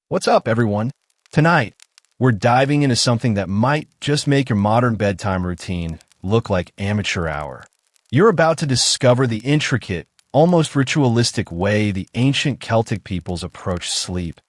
What's up, everyone? Tonight, we're diving into something that might just make your modern bedtime routine look like amateur hour. You're about to discover the intricate, almost ritualistic way the ancient Celtic peoples approached sleep.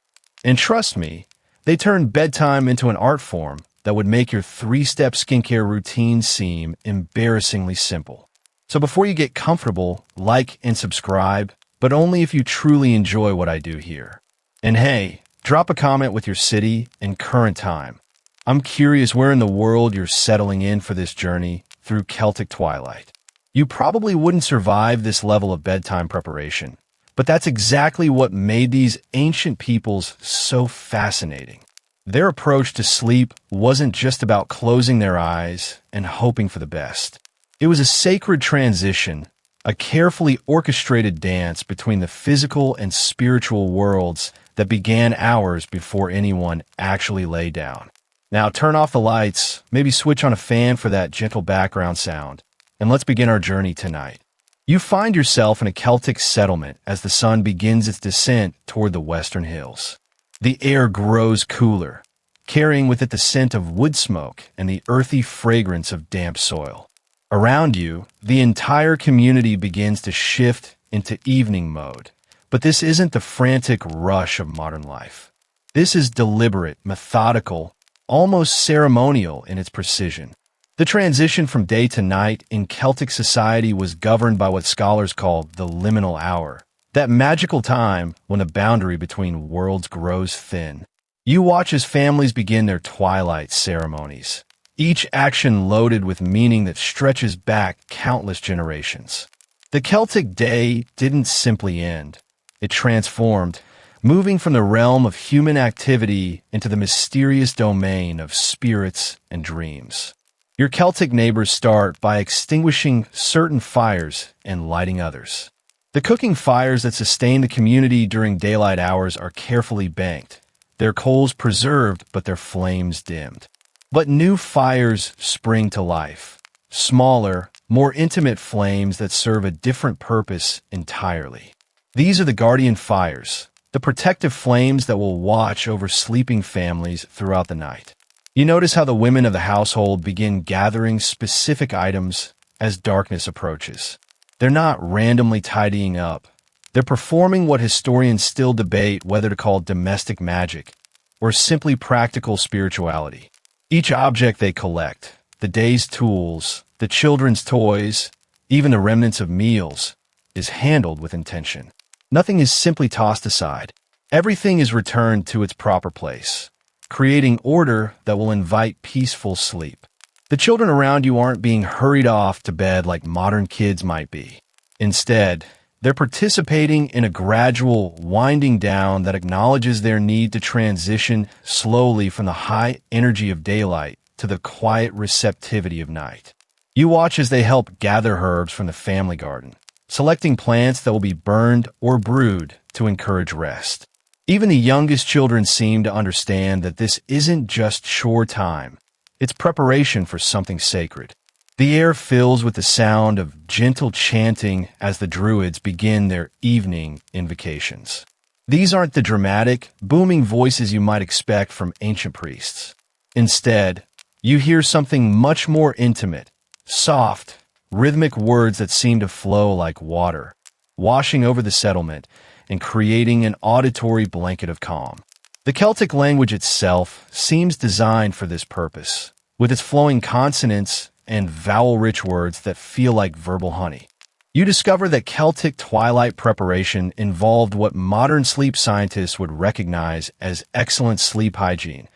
And trust me, they turned bedtime into an art form that would make your three-step skincare routine seem embarrassingly simple. So before you get comfortable, like and subscribe, but only if you truly enjoy what I do here. And hey, drop a comment with your city and current time. I'm curious where in the world you're settling in for this journey through Celtic twilight. You probably wouldn't survive this level of bedtime preparation, but that's exactly what made these ancient peoples so fascinating. Their approach to sleep wasn't just about closing their eyes and hoping for the best. It was a sacred transition, a carefully orchestrated dance between the physical and spiritual worlds that began hours before anyone actually lay down. Now turn off the lights, maybe switch on a fan for that gentle background sound, and let's begin our journey tonight. You find yourself in a Celtic settlement as the sun begins its descent toward the western hills. The air grows cooler, carrying with it the scent of wood smoke and the earthy fragrance of damp soil. Around you, the entire community begins to shift into evening mode. But this isn't the frantic rush of modern life. This is deliberate, methodical, almost ceremonial in its precision. The transition from day to night in Celtic society was governed by what scholars call the liminal hour, that magical time when the boundary between worlds grows thin. You watch as families begin their twilight ceremonies, each action loaded with meaning that stretches back countless generations. The Celtic day didn't simply end. It transformed, moving from the realm of human activity into the mysterious domain of spirits and dreams. Your Celtic neighbors start by extinguishing certain fires and lighting others. The cooking fires that sustain the community during daylight hours are carefully banked, their coals preserved but their flames dimmed. But new fires spring to life, smaller, more intimate flames that serve a different purpose entirely. These are the guardian fires, the protective flames that will watch over sleeping families throughout the night. You notice how the women of the household begin gathering specific items as darkness approaches. They're not randomly tidying up. They're performing what historians still debate whether to call domestic magic or simply practical spirituality. Each object they collect, the day's tools, the children's toys, even the remnants of meals, is handled with intention. Nothing is simply tossed aside. Everything is returned to its proper place, creating order that will invite peaceful sleep. The children around you aren't being hurried off to bed like modern kids might be. Instead, they're participating in a gradual winding down that acknowledges their need to transition slowly from the high energy of daylight to the quiet receptivity of night. You watch as they help gather herbs from the family garden, selecting plants that will be burned or brewed to encourage rest. Even the youngest children seem to understand that this isn't just chore time, it's preparation for something sacred. The air fills with the sound of gentle chanting as the druids begin their evening invocations. These aren't the dramatic, booming voices you might expect from ancient priests. Instead, you hear something much more intimate, soft, rhythmic words that seem to flow like water, washing over the settlement and creating an auditory blanket of calm. The Celtic language itself seems designed for this purpose, with its flowing consonants and vowel-rich words that feel like verbal honey. You discover that Celtic twilight preparation involved what modern sleep scientists would recognize as excellent sleep hygiene,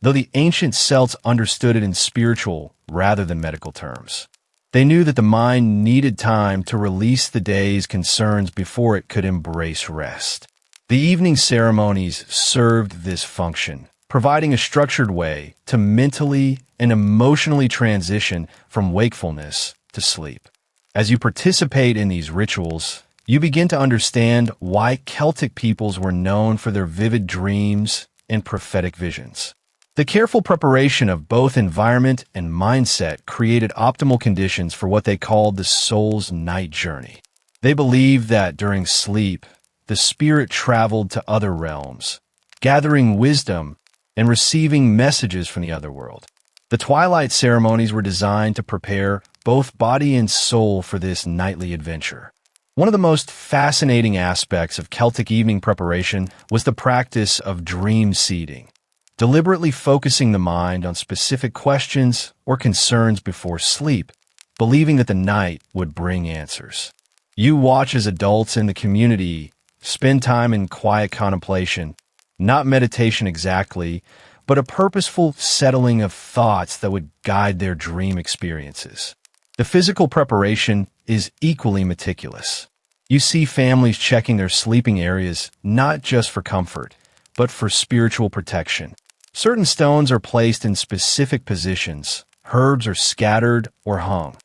though the ancient Celts understood it in spiritual rather than medical terms. They knew that the mind needed time to release the day's concerns before it could embrace rest. The evening ceremonies served this function, providing a structured way to mentally and emotionally transition from wakefulness to sleep. As you participate in these rituals, you begin to understand why Celtic peoples were known for their vivid dreams and prophetic visions. The careful preparation of both environment and mindset created optimal conditions for what they called the soul's night journey. They believed that during sleep, the spirit traveled to other realms, gathering wisdom and receiving messages from the other world. The twilight ceremonies were designed to prepare both body and soul for this nightly adventure. One of the most fascinating aspects of Celtic evening preparation was the practice of dream seeding, deliberately focusing the mind on specific questions or concerns before sleep, believing that the night would bring answers. You watch as adults in the community spend time in quiet contemplation, not meditation exactly, but a purposeful settling of thoughts that would guide their dream experiences. The physical preparation is equally meticulous. You see families checking their sleeping areas not just for comfort, but for spiritual protection. Certain stones are placed in specific positions, herbs are scattered or hung,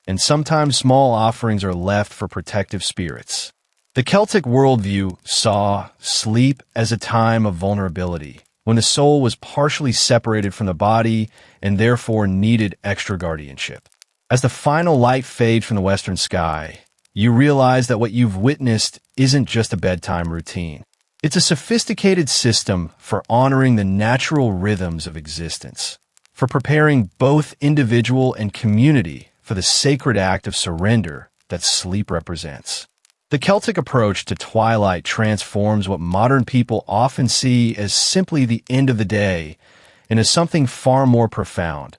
and sometimes small offerings are left for protective spirits. The Celtic worldview saw sleep as a time of vulnerability, when the soul was partially separated from the body and therefore needed extra guardianship. As the final light fades from the western sky, you realize that what you've witnessed isn't just a bedtime routine. It's a sophisticated system for honoring the natural rhythms of existence, for preparing both individual and community for the sacred act of surrender that sleep represents. The Celtic approach to twilight transforms what modern people often see as simply the end of the day into something far more profound,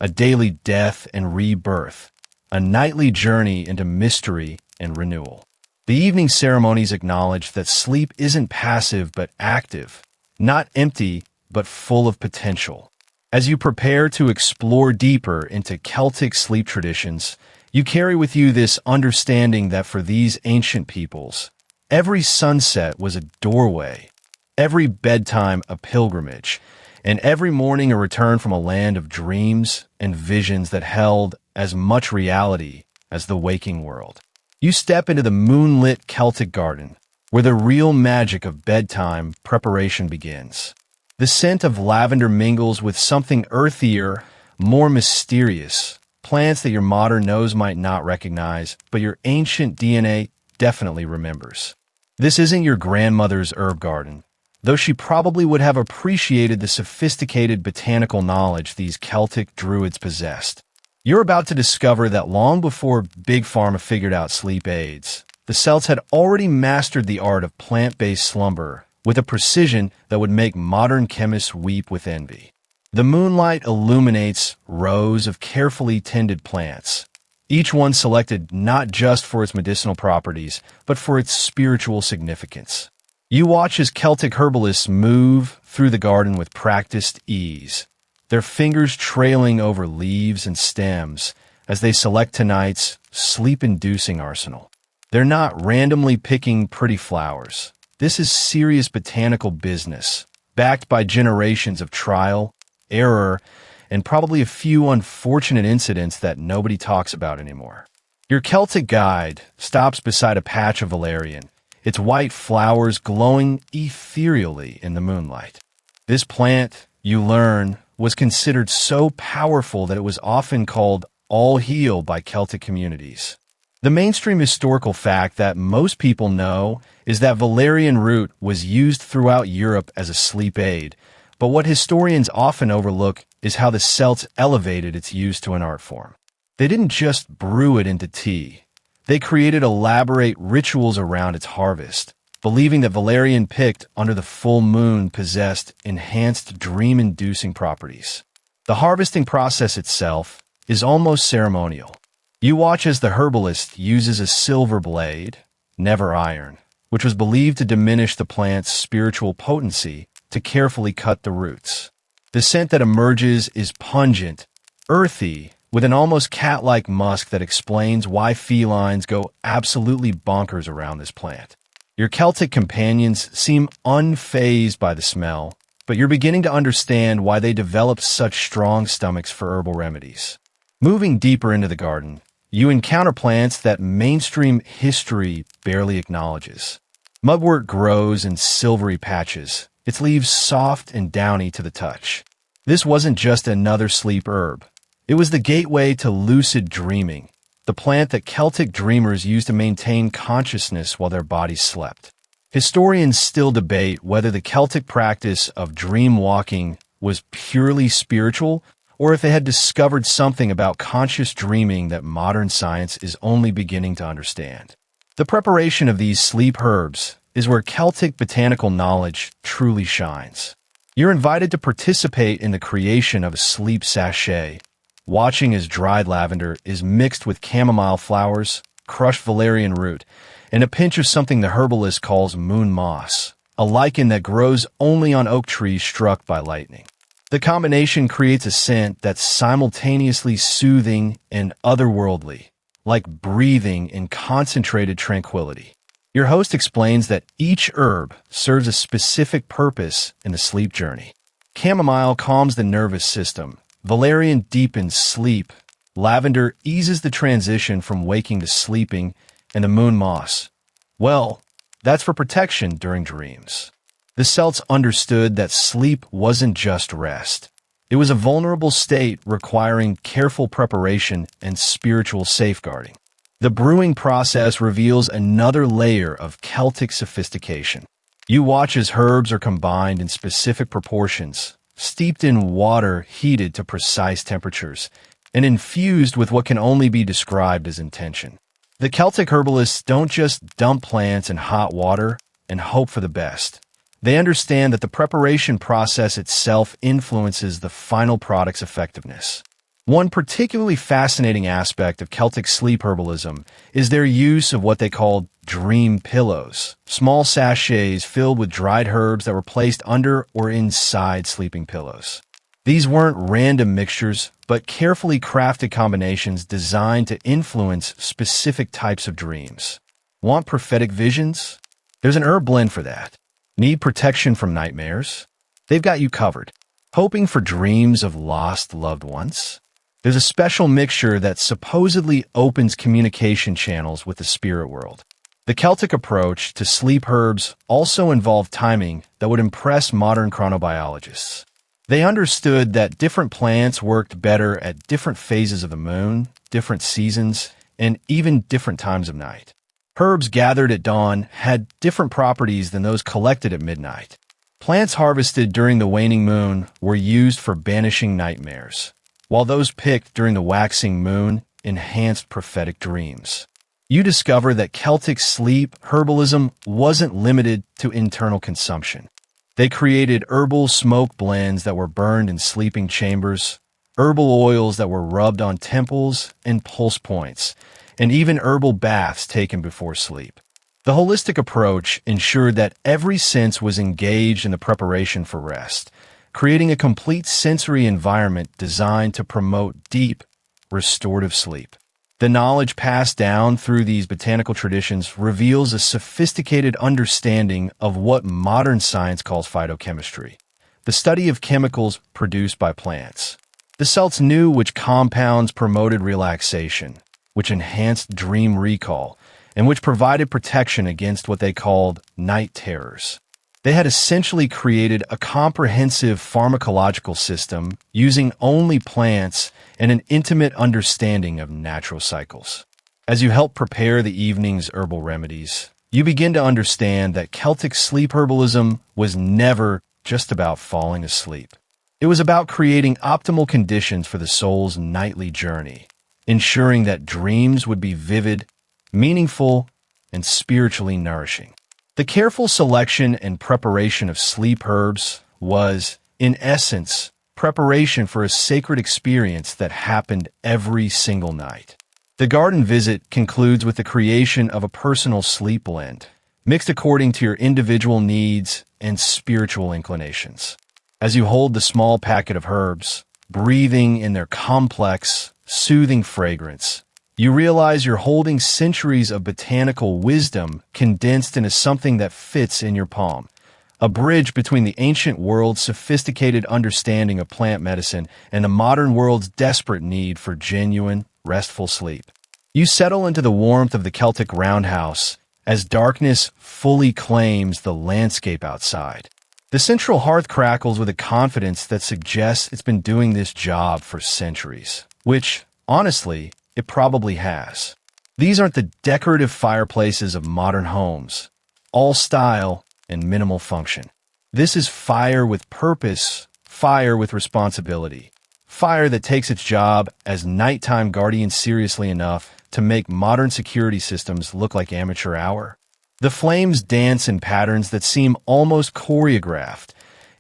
a daily death and rebirth, a nightly journey into mystery and renewal. The evening ceremonies acknowledge that sleep isn't passive but active, not empty but full of potential. As you prepare to explore deeper into Celtic sleep traditions, you carry with you this understanding that for these ancient peoples, every sunset was a doorway, every bedtime a pilgrimage, and every morning a return from a land of dreams and visions that held as much reality as the waking world. You step into the moonlit Celtic garden, where the real magic of bedtime preparation begins. The scent of lavender mingles with something earthier, more mysterious, plants that your modern nose might not recognize, but your ancient DNA definitely remembers. This isn't your grandmother's herb garden, though she probably would have appreciated the sophisticated botanical knowledge these Celtic druids possessed. You're about to discover that long before Big Pharma figured out sleep aids, the Celts had already mastered the art of plant-based slumber with a precision that would make modern chemists weep with envy. The moonlight illuminates rows of carefully tended plants, each one selected not just for its medicinal properties, but for its spiritual significance. You watch as Celtic herbalists move through the garden with practiced ease, their fingers trailing over leaves and stems as they select tonight's sleep-inducing arsenal. They're not randomly picking pretty flowers. This is serious botanical business, backed by generations of trial, error, and probably a few unfortunate incidents that nobody talks about anymore. Your Celtic guide stops beside a patch of valerian, its white flowers glowing ethereally in the moonlight. This plant, you learn, was considered so powerful that it was often called all-heal by Celtic communities. The mainstream historical fact that most people know is that valerian root was used throughout Europe as a sleep aid, but what historians often overlook is how the Celts elevated its use to an art form. They didn't just brew it into tea. They created elaborate rituals around its harvest, believing that valerian picked under the full moon possessed enhanced dream-inducing properties. The harvesting process itself is almost ceremonial. You watch as the herbalist uses a silver blade, never iron, which was believed to diminish the plant's spiritual potency, to carefully cut the roots. The scent that emerges is pungent, earthy, with an almost cat-like musk that explains why felines go absolutely bonkers around this plant. Your Celtic companions seem unfazed by the smell, but you're beginning to understand why they developed such strong stomachs for herbal remedies. Moving deeper into the garden, you encounter plants that mainstream history barely acknowledges. Mugwort grows in silvery patches, its leaves soft and downy to the touch. This wasn't just another sleep herb. It was the gateway to lucid dreaming, the plant that Celtic dreamers used to maintain consciousness while their bodies slept. Historians still debate whether the Celtic practice of dream walking was purely spiritual or if it had discovered something about conscious dreaming that modern science is only beginning to understand. The preparation of these sleep herbs is where Celtic botanical knowledge truly shines. You're invited to participate in the creation of a sleep sachet, watching as dried lavender is mixed with chamomile flowers, crushed valerian root, and a pinch of something the herbalist calls moon moss, a lichen that grows only on oak trees struck by lightning. The combination creates a scent that's simultaneously soothing and otherworldly, like breathing in concentrated tranquility. Your host explains that each herb serves a specific purpose in the sleep journey. Chamomile calms the nervous system, valerian deepens sleep, lavender eases the transition from waking to sleeping, and the moon moss, well, that's for protection during dreams. The Celts understood that sleep wasn't just rest. It was a vulnerable state requiring careful preparation and spiritual safeguarding. The brewing process reveals another layer of Celtic sophistication. You watch as herbs are combined in specific proportions, steeped in water heated to precise temperatures, and infused with what can only be described as intention. The Celtic herbalists don't just dump plants in hot water and hope for the best. They understand that the preparation process itself influences the final product's effectiveness. One particularly fascinating aspect of Celtic sleep herbalism is their use of what they called dream pillows, small sachets filled with dried herbs that were placed under or inside sleeping pillows. These weren't random mixtures, but carefully crafted combinations designed to influence specific types of dreams. Want prophetic visions? There's an herb blend for that. Need protection from nightmares? They've got you covered. Hoping for dreams of lost loved ones? There's a special mixture that supposedly opens communication channels with the spirit world. The Celtic approach to sleep herbs also involved timing that would impress modern chronobiologists. They understood that different plants worked better at different phases of the moon, different seasons, and even different times of night. Herbs gathered at dawn had different properties than those collected at midnight. Plants harvested during the waning moon were used for banishing nightmares, while those picked during the waxing moon enhanced prophetic dreams. You discover that Celtic sleep herbalism wasn't limited to internal consumption. They created herbal smoke blends that were burned in sleeping chambers, herbal oils that were rubbed on temples and pulse points, and even herbal baths taken before sleep. The holistic approach ensured that every sense was engaged in the preparation for rest, creating a complete sensory environment designed to promote deep, restorative sleep. The knowledge passed down through these botanical traditions reveals a sophisticated understanding of what modern science calls phytochemistry, the study of chemicals produced by plants. The Celts knew which compounds promoted relaxation, which enhanced dream recall, and which provided protection against what they called night terrors. They had essentially created a comprehensive pharmacological system using only plants and an intimate understanding of natural cycles. As you help prepare the evening's herbal remedies, you begin to understand that Celtic sleep herbalism was never just about falling asleep. It was about creating optimal conditions for the soul's nightly journey, ensuring that dreams would be vivid, meaningful, and spiritually nourishing. The careful selection and preparation of sleep herbs was, in essence, preparation for a sacred experience that happened every single night. The garden visit concludes with the creation of a personal sleep blend, mixed according to your individual needs and spiritual inclinations. As you hold the small packet of herbs, breathing in their complex, soothing fragrance, you realize you're holding centuries of botanical wisdom condensed into something that fits in your palm, a bridge between the ancient world's sophisticated understanding of plant medicine and the modern world's desperate need for genuine, restful sleep. You settle into the warmth of the Celtic roundhouse as darkness fully claims the landscape outside. The central hearth crackles with a confidence that suggests it's been doing this job for centuries, which, honestly, it probably has. These aren't the decorative fireplaces of modern homes. all style and minimal function. This is fire with purpose, fire with responsibility, fire that takes its job as nighttime guardian seriously enough to make modern security systems look like amateur hour. The flames dance in patterns that seem almost choreographed,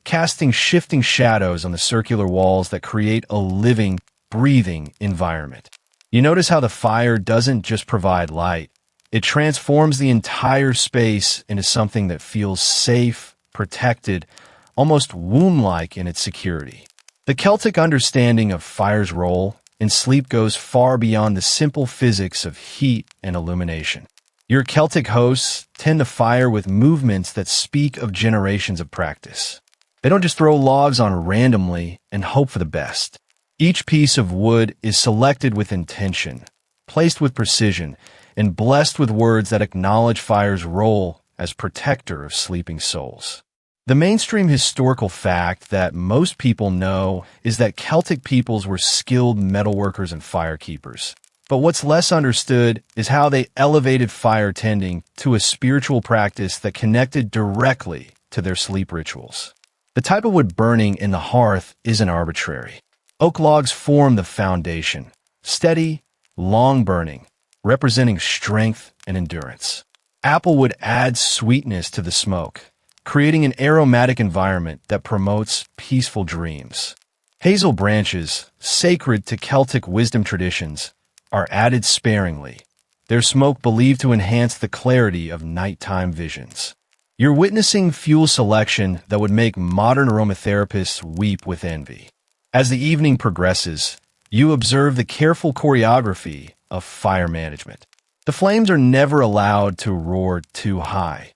casting shifting shadows on the circular walls that create a living, breathing environment. You notice how the fire doesn't just provide light, it transforms the entire space into something that feels safe, protected, almost womb-like in its security. The Celtic understanding of fire's role in sleep goes far beyond the simple physics of heat and illumination. Your Celtic hosts tend to fire with movements that speak of generations of practice. They don't just throw logs on randomly and hope for the best. Each piece of wood is selected with intention, placed with precision, and blessed with words that acknowledge fire's role as protector of sleeping souls. The mainstream historical fact that most people know is that Celtic peoples were skilled metalworkers and firekeepers. But what's less understood is how they elevated fire tending to a spiritual practice that connected directly to their sleep rituals. The type of wood burning in the hearth isn't arbitrary. Oak logs form the foundation, steady, long burning, representing strength and endurance. Applewood adds sweetness to the smoke, creating an aromatic environment that promotes peaceful dreams. Hazel branches, sacred to Celtic wisdom traditions, are added sparingly, their smoke believed to enhance the clarity of nighttime visions. You're witnessing fuel selection that would make modern aromatherapists weep with envy. As the evening progresses, you observe the careful choreography of fire management. The flames are never allowed to roar too high.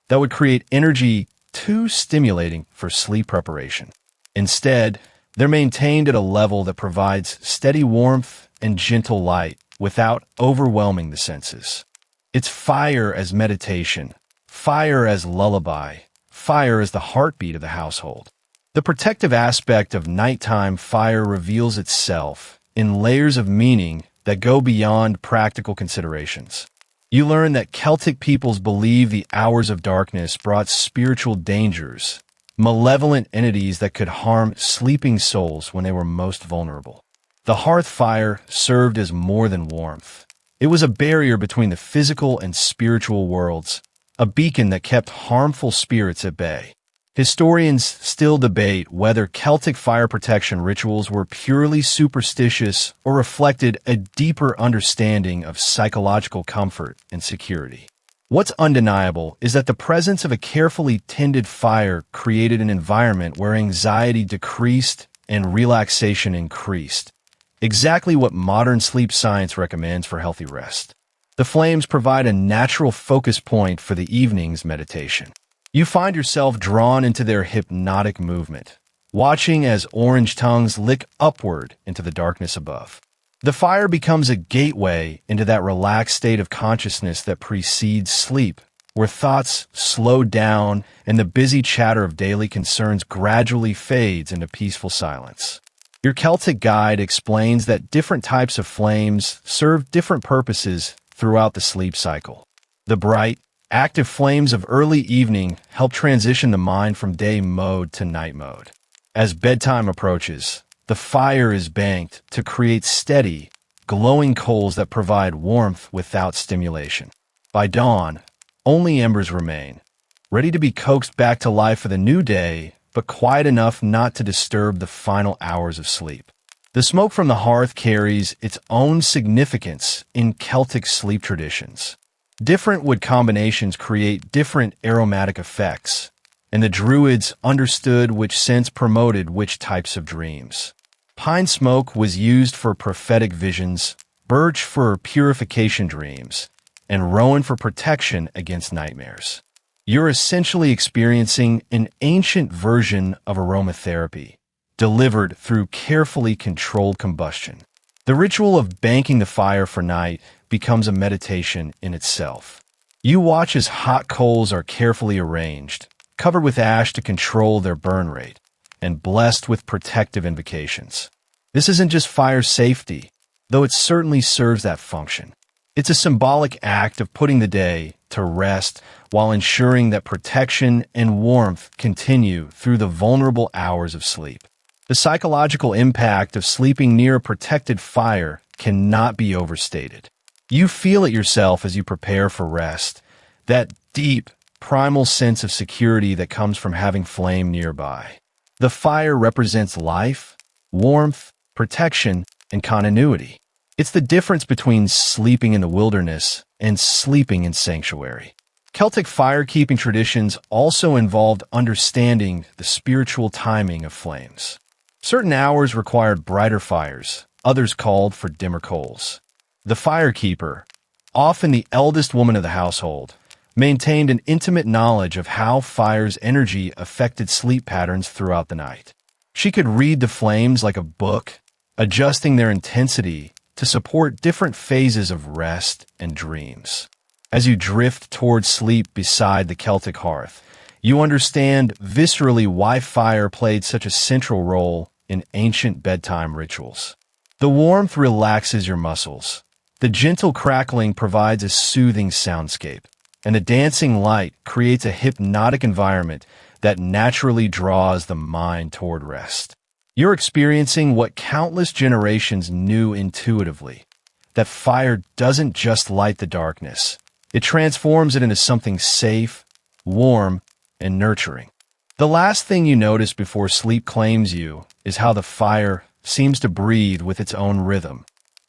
That would create energy too stimulating for sleep preparation. Instead, they're maintained at a level that provides steady warmth and gentle light without overwhelming the senses. It's fire as meditation, fire as lullaby, fire as the heartbeat of the household. The protective aspect of nighttime fire reveals itself in layers of meaning that go beyond practical considerations. You learn that Celtic peoples believe the hours of darkness brought spiritual dangers, malevolent entities that could harm sleeping souls when they were most vulnerable. The hearth fire served as more than warmth. It was a barrier between the physical and spiritual worlds, a beacon that kept harmful spirits at bay. Historians still debate whether Celtic fire protection rituals were purely superstitious or reflected a deeper understanding of psychological comfort and security. What's undeniable is that the presence of a carefully tended fire created an environment where anxiety decreased and relaxation increased, exactly what modern sleep science recommends for healthy rest. The flames provide a natural focus point for the evening's meditation. You find yourself drawn into their hypnotic movement, watching as orange tongues lick upward into the darkness above. The fire becomes a gateway into that relaxed state of consciousness that precedes sleep, where thoughts slow down and the busy chatter of daily concerns gradually fades into peaceful silence. Your Celtic guide explains that different types of flames serve different purposes throughout the sleep cycle. The bright, active flames of early evening help transition the mind from day mode to night mode. As bedtime approaches, the fire is banked to create steady, glowing coals that provide warmth without stimulation. By dawn, only embers remain, ready to be coaxed back to life for the new day, but quiet enough not to disturb the final hours of sleep. The smoke from the hearth carries its own significance in Celtic sleep traditions. Different wood combinations create different aromatic effects, and the druids understood which scents promoted which types of dreams. Pine smoke was used for prophetic visions, birch for purification dreams, and rowan for protection against nightmares. You're essentially experiencing an ancient version of aromatherapy, delivered through carefully controlled combustion. The ritual of banking the fire for night becomes a meditation in itself. You watch as hot coals are carefully arranged, covered with ash to control their burn rate, and blessed with protective invocations. This isn't just fire safety, though it certainly serves that function. It's a symbolic act of putting the day to rest while ensuring that protection and warmth continue through the vulnerable hours of sleep. The psychological impact of sleeping near a protected fire cannot be overstated. You feel it yourself as you prepare for rest, that deep, primal sense of security that comes from having flame nearby. The fire represents life, warmth, protection, and continuity. It's the difference between sleeping in the wilderness and sleeping in sanctuary. Celtic fire-keeping traditions also involved understanding the spiritual timing of flames. Certain hours required brighter fires, others called for dimmer coals. The firekeeper, often the eldest woman of the household, maintained an intimate knowledge of how fire's energy affected sleep patterns throughout the night. She could read the flames like a book, adjusting their intensity to support different phases of rest and dreams. As you drift towards sleep beside the Celtic hearth, you understand viscerally why fire played such a central role in ancient bedtime rituals. The warmth relaxes your muscles. The gentle crackling provides a soothing soundscape, and the dancing light creates a hypnotic environment that naturally draws the mind toward rest. You're experiencing what countless generations knew intuitively, that fire doesn't just light the darkness. It transforms it into something safe, warm, and nurturing. The last thing you notice before sleep claims you is how the fire seems to breathe with its own rhythm,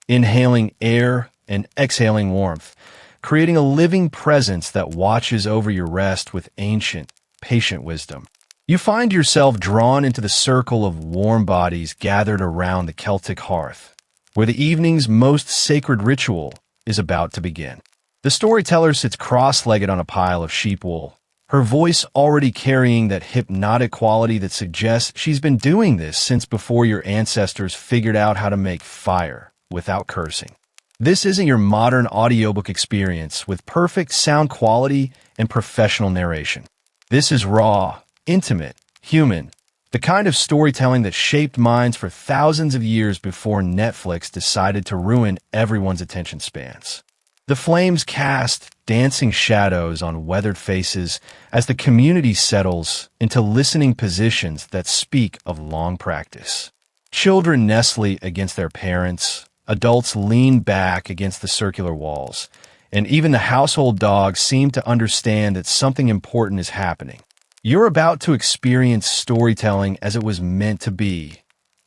inhaling air and exhaling warmth, creating a living presence that watches over your rest with ancient, patient wisdom. You find yourself drawn into the circle of warm bodies gathered around the Celtic hearth, where the evening's most sacred ritual is about to begin. The storyteller sits cross-legged on a pile of sheep wool, her voice already carrying that hypnotic quality that suggests she's been doing this since before your ancestors figured out how to make fire without cursing. This isn't your modern audiobook experience with perfect sound quality and professional narration. This is raw, intimate, human, the kind of storytelling that shaped minds for thousands of years before Netflix decided to ruin everyone's attention spans. The flames cast dancing shadows on weathered faces as the community settles into listening positions that speak of long practice. Children nestle against their parents, adults lean back against the circular walls, and even the household dogs seem to understand that something important is happening. You're about to experience storytelling as it was meant to be,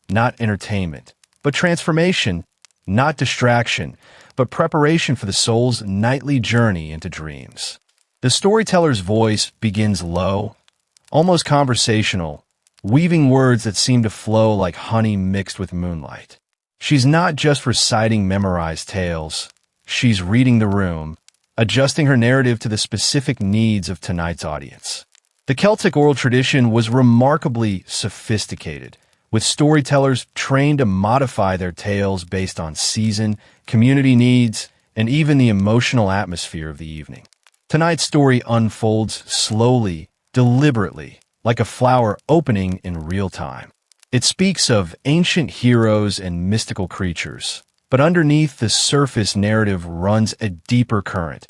not entertainment, but transformation, not distraction, but preparation for the soul's nightly journey into dreams. The storyteller's voice begins low, almost conversational, weaving words that seem to flow like honey mixed with moonlight. She's not just reciting memorized tales, she's reading the room, adjusting her narrative to the specific needs of tonight's audience. The Celtic oral tradition was remarkably sophisticated, with storytellers trained to modify their tales based on season, community needs, and even the emotional atmosphere of the evening. Tonight's story unfolds slowly, deliberately, like a flower opening in real time. It speaks of ancient heroes and mystical creatures, but underneath the surface narrative runs a deeper current,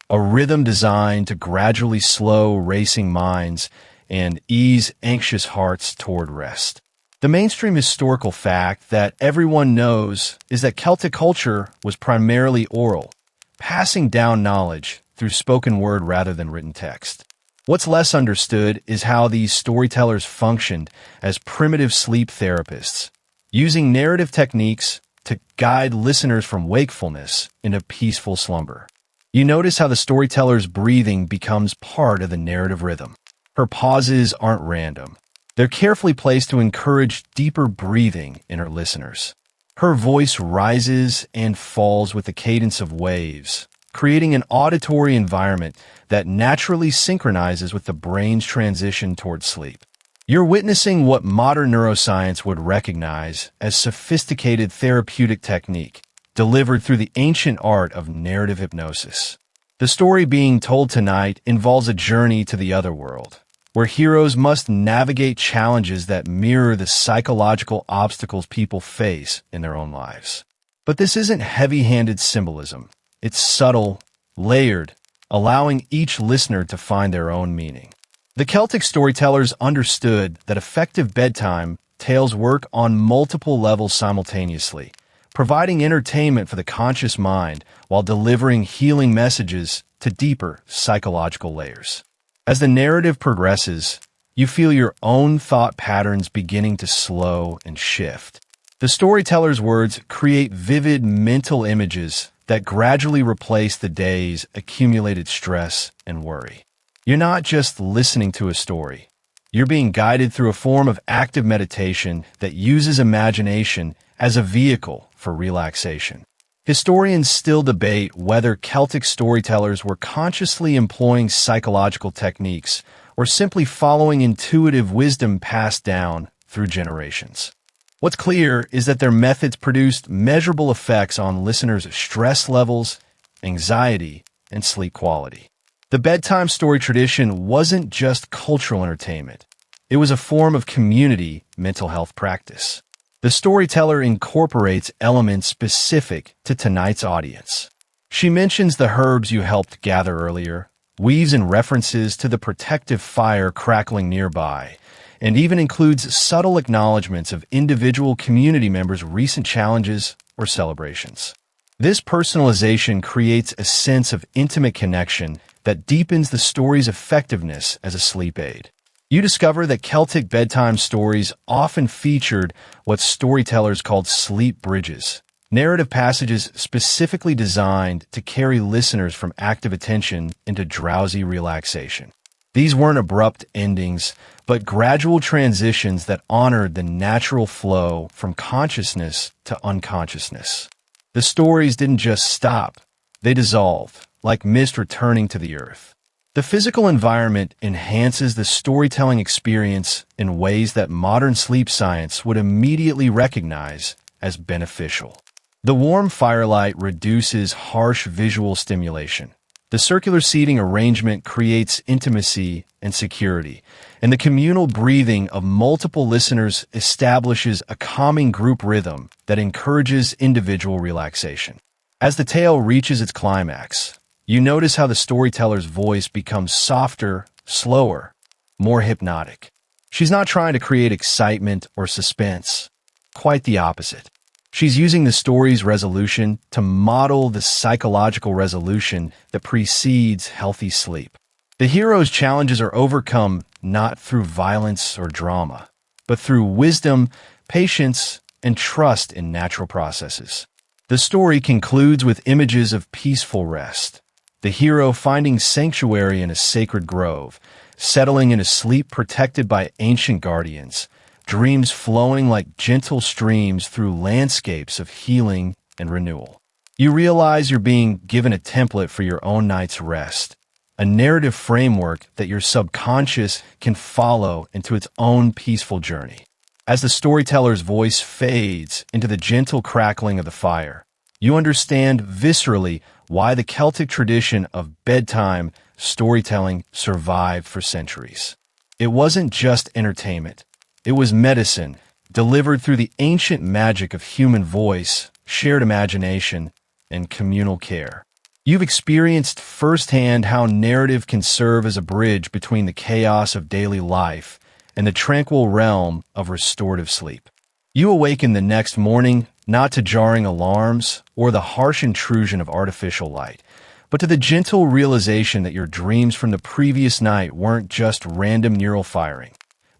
a rhythm designed to gradually slow racing minds and ease anxious hearts toward rest. The mainstream historical fact that everyone knows is that Celtic culture was primarily oral, passing down knowledge through spoken word rather than written text. What's less understood is how these storytellers functioned as primitive sleep therapists, using narrative techniques to guide listeners from wakefulness into peaceful slumber. You notice how the storyteller's breathing becomes part of the narrative rhythm. Her pauses aren't random. They're carefully placed to encourage deeper breathing in her listeners. Her voice rises and falls with the cadence of waves, creating an auditory environment that naturally synchronizes with the brain's transition toward sleep. You're witnessing what modern neuroscience would recognize as sophisticated therapeutic technique, delivered through the ancient art of narrative hypnosis. The story being told tonight involves a journey to the other world, where heroes must navigate challenges that mirror the psychological obstacles people face in their own lives. But this isn't heavy-handed symbolism. It's subtle, layered, allowing each listener to find their own meaning. The Celtic storytellers understood that effective bedtime tales work on multiple levels simultaneously, providing entertainment for the conscious mind while delivering healing messages to deeper psychological layers. As the narrative progresses, you feel your own thought patterns beginning to slow and shift. The storyteller's words create vivid mental images that gradually replace the day's accumulated stress and worry. You're not just listening to a story. You're being guided through a form of active meditation that uses imagination as a vehicle for relaxation. Historians still debate whether Celtic storytellers were consciously employing psychological techniques or simply following intuitive wisdom passed down through generations. What's clear is that their methods produced measurable effects on listeners' stress levels, anxiety, and sleep quality. The bedtime story tradition wasn't just cultural entertainment. It was a form of community mental health practice. The storyteller incorporates elements specific to tonight's audience. She mentions the herbs you helped gather earlier, weaves in references to the protective fire crackling nearby, and even includes subtle acknowledgments of individual community members' recent challenges or celebrations. This personalization creates a sense of intimate connection that deepens the story's effectiveness as a sleep aid. You discover that Celtic bedtime stories often featured what storytellers called sleep bridges, narrative passages specifically designed to carry listeners from active attention into drowsy relaxation. These weren't abrupt endings, but gradual transitions that honored the natural flow from consciousness to unconsciousness. The stories didn't just stop, they dissolved, like mist returning to the earth. The physical environment enhances the storytelling experience in ways that modern sleep science would immediately recognize as beneficial. The warm firelight reduces harsh visual stimulation. The circular seating arrangement creates intimacy and security, and the communal breathing of multiple listeners establishes a calming group rhythm that encourages individual relaxation. As the tale reaches its climax, you notice how the storyteller's voice becomes softer, slower, more hypnotic. She's not trying to create excitement or suspense. Quite the opposite. She's using the story's resolution to model the psychological resolution that precedes healthy sleep. The hero's challenges are overcome not through violence or drama, but through wisdom, patience, and trust in natural processes. The story concludes with images of peaceful rest. The hero finding sanctuary in a sacred grove, settling in a sleep protected by ancient guardians, dreams flowing like gentle streams through landscapes of healing and renewal. You realize you're being given a template for your own night's rest, a narrative framework that your subconscious can follow into its own peaceful journey. As the storyteller's voice fades into the gentle crackling of the fire, you understand viscerally why the Celtic tradition of bedtime storytelling survived for centuries. It wasn't just entertainment. It was medicine, delivered through the ancient magic of human voice, shared imagination, and communal care. You've experienced firsthand how narrative can serve as a bridge between the chaos of daily life and the tranquil realm of restorative sleep. You awaken the next morning not to jarring alarms or the harsh intrusion of artificial light, but to the gentle realization that your dreams from the previous night weren't just random neural firing.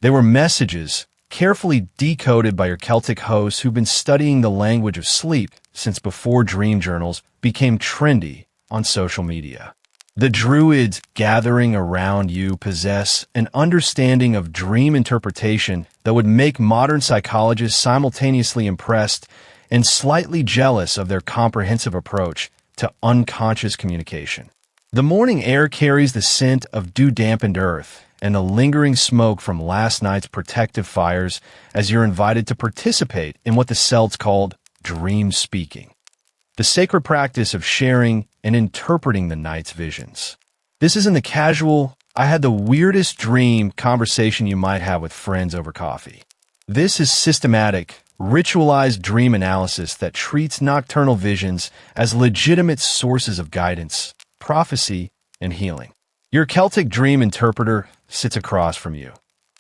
They were messages carefully decoded by your Celtic hosts who've been studying the language of sleep since before dream journals became trendy on social media. The druids gathering around you possess an understanding of dream interpretation that would make modern psychologists simultaneously impressed and slightly jealous of their comprehensive approach to unconscious communication. The morning air carries the scent of dew-dampened earth and the lingering smoke from last night's protective fires as you're invited to participate in what the Celts called dream speaking, the sacred practice of sharing and interpreting the night's visions. This isn't the casual, I had the weirdest dream conversation you might have with friends over coffee. This is systematic, ritualized dream analysis that treats nocturnal visions as legitimate sources of guidance, prophecy, and healing. Your Celtic dream interpreter sits across from you,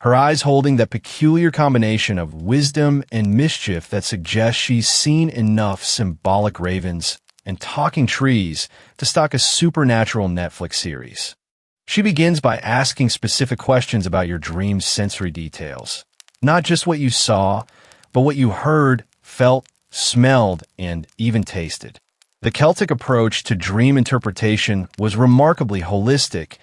her eyes holding that peculiar combination of wisdom and mischief that suggests she's seen enough symbolic ravens and talking trees to stock a supernatural Netflix series. She begins by asking specific questions about your dream's sensory details. Not just what you saw, but what you heard, felt, smelled, and even tasted. The Celtic approach to dream interpretation was remarkably holistic,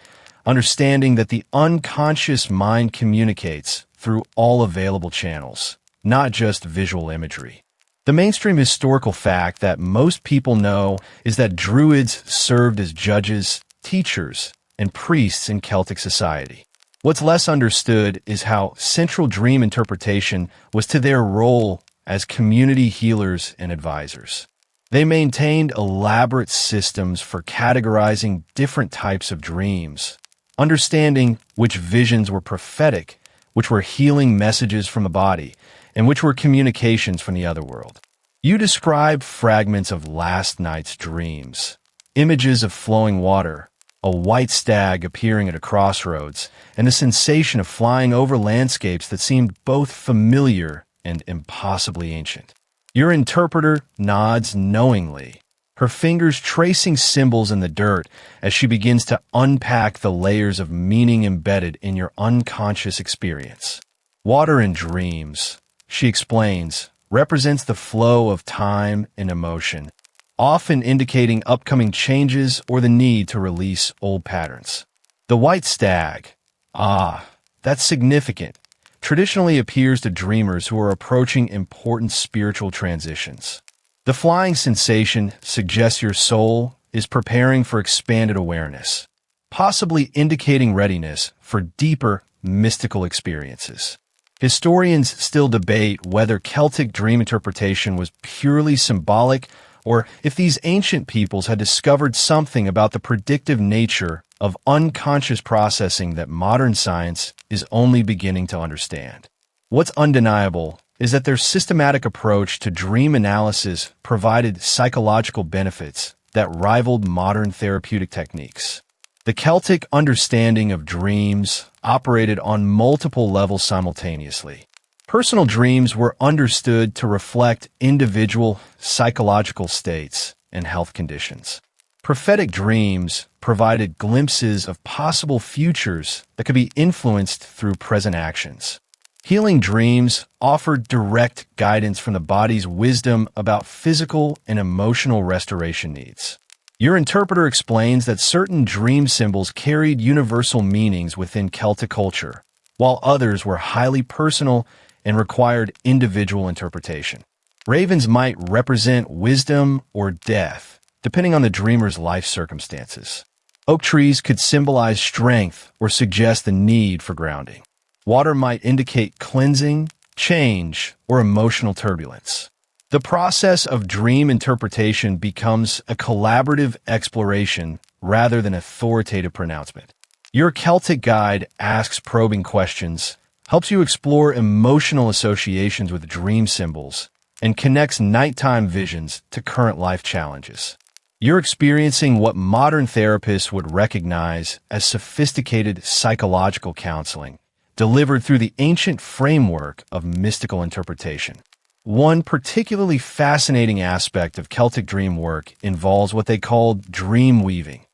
understanding that the unconscious mind communicates through all available channels, not just visual imagery. The mainstream historical fact that most people know is that druids served as judges, teachers, and priests in Celtic society. What's less understood is how central dream interpretation was to their role as community healers and advisors. They maintained elaborate systems for categorizing different types of dreams, understanding which visions were prophetic, which were healing messages from the body, and which were communications from the other world. You describe fragments of last night's dreams, images of flowing water, a white stag appearing at a crossroads, and the sensation of flying over landscapes that seemed both familiar and impossibly ancient. Your interpreter nods knowingly, her fingers tracing symbols in the dirt as she begins to unpack the layers of meaning embedded in your unconscious experience. Water in dreams, she explains, represents the flow of time and emotion, often indicating upcoming changes or the need to release old patterns. The white stag, that's significant, traditionally appears to dreamers who are approaching important spiritual transitions. The flying sensation suggests your soul is preparing for expanded awareness, possibly indicating readiness for deeper mystical experiences. Historians still debate whether Celtic dream interpretation was purely symbolic or if these ancient peoples had discovered something about the predictive nature of unconscious processing that modern science is only beginning to understand. What's undeniable is that their systematic approach to dream analysis provided psychological benefits that rivaled modern therapeutic techniques. The Celtic understanding of dreams operated on multiple levels simultaneously. Personal dreams were understood to reflect individual psychological states and health conditions. Prophetic dreams provided glimpses of possible futures that could be influenced through present actions. Healing dreams offered direct guidance from the body's wisdom about physical and emotional restoration needs. Your interpreter explains that certain dream symbols carried universal meanings within Celtic culture, while others were highly personal and required individual interpretation. Ravens might represent wisdom or death, depending on the dreamer's life circumstances. Oak trees could symbolize strength or suggest the need for grounding. Water might indicate cleansing, change, or emotional turbulence. The process of dream interpretation becomes a collaborative exploration rather than authoritative pronouncement. Your Celtic guide asks probing questions, helps you explore emotional associations with dream symbols, and connects nighttime visions to current life challenges. You're experiencing what modern therapists would recognize as sophisticated psychological counseling, delivered through the ancient framework of mystical interpretation. One particularly fascinating aspect of Celtic dream work involves what they called dream weaving,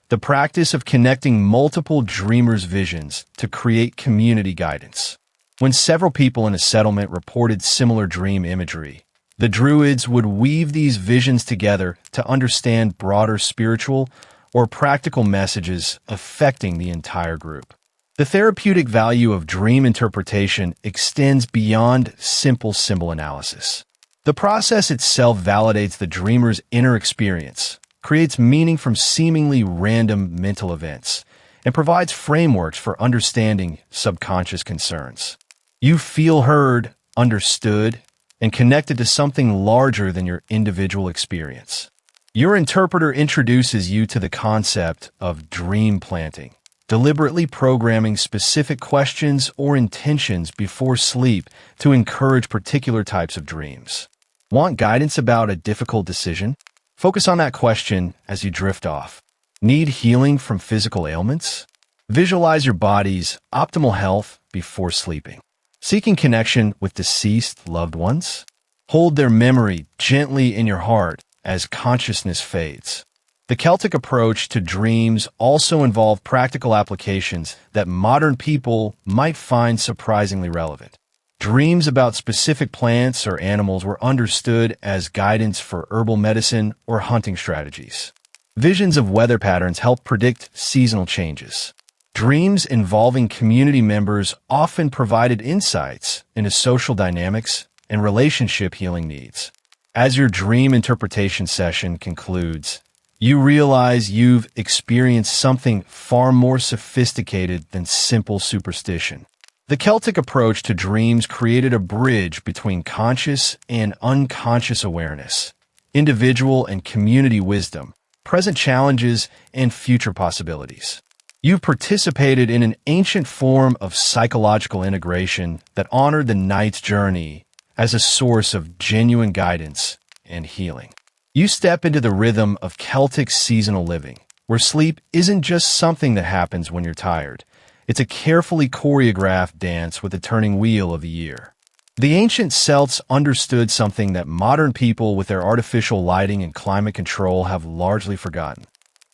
the practice of connecting multiple dreamers' visions to create community guidance. When several people in a settlement reported similar dream imagery, the druids would weave these visions together to understand broader spiritual or practical messages affecting the entire group. The therapeutic value of dream interpretation extends beyond simple symbol analysis. The process itself validates the dreamer's inner experience, creates meaning from seemingly random mental events, and provides frameworks for understanding subconscious concerns. You feel heard, understood, and connected to something larger than your individual experience. Your interpreter introduces you to the concept of dream planting, deliberately programming specific questions or intentions before sleep to encourage particular types of dreams. Want guidance about a difficult decision? Focus on that question as you drift off. Need healing from physical ailments? Visualize your body's optimal health before sleeping. Seeking connection with deceased loved ones? Hold their memory gently in your heart as consciousness fades. The Celtic approach to dreams also involved practical applications that modern people might find surprisingly relevant. Dreams about specific plants or animals were understood as guidance for herbal medicine or hunting strategies. Visions of weather patterns help predict seasonal changes. Dreams involving community members often provided insights into social dynamics and relationship healing needs. As your dream interpretation session concludes, you realize you've experienced something far more sophisticated than simple superstition. The Celtic approach to dreams created a bridge between conscious and unconscious awareness, individual and community wisdom, present challenges, and future possibilities. You've participated in an ancient form of psychological integration that honored the night's journey as a source of genuine guidance and healing. You step into the rhythm of Celtic seasonal living, where sleep isn't just something that happens when you're tired. It's a carefully choreographed dance with the turning wheel of the year. The ancient Celts understood something that modern people with their artificial lighting and climate control have largely forgotten.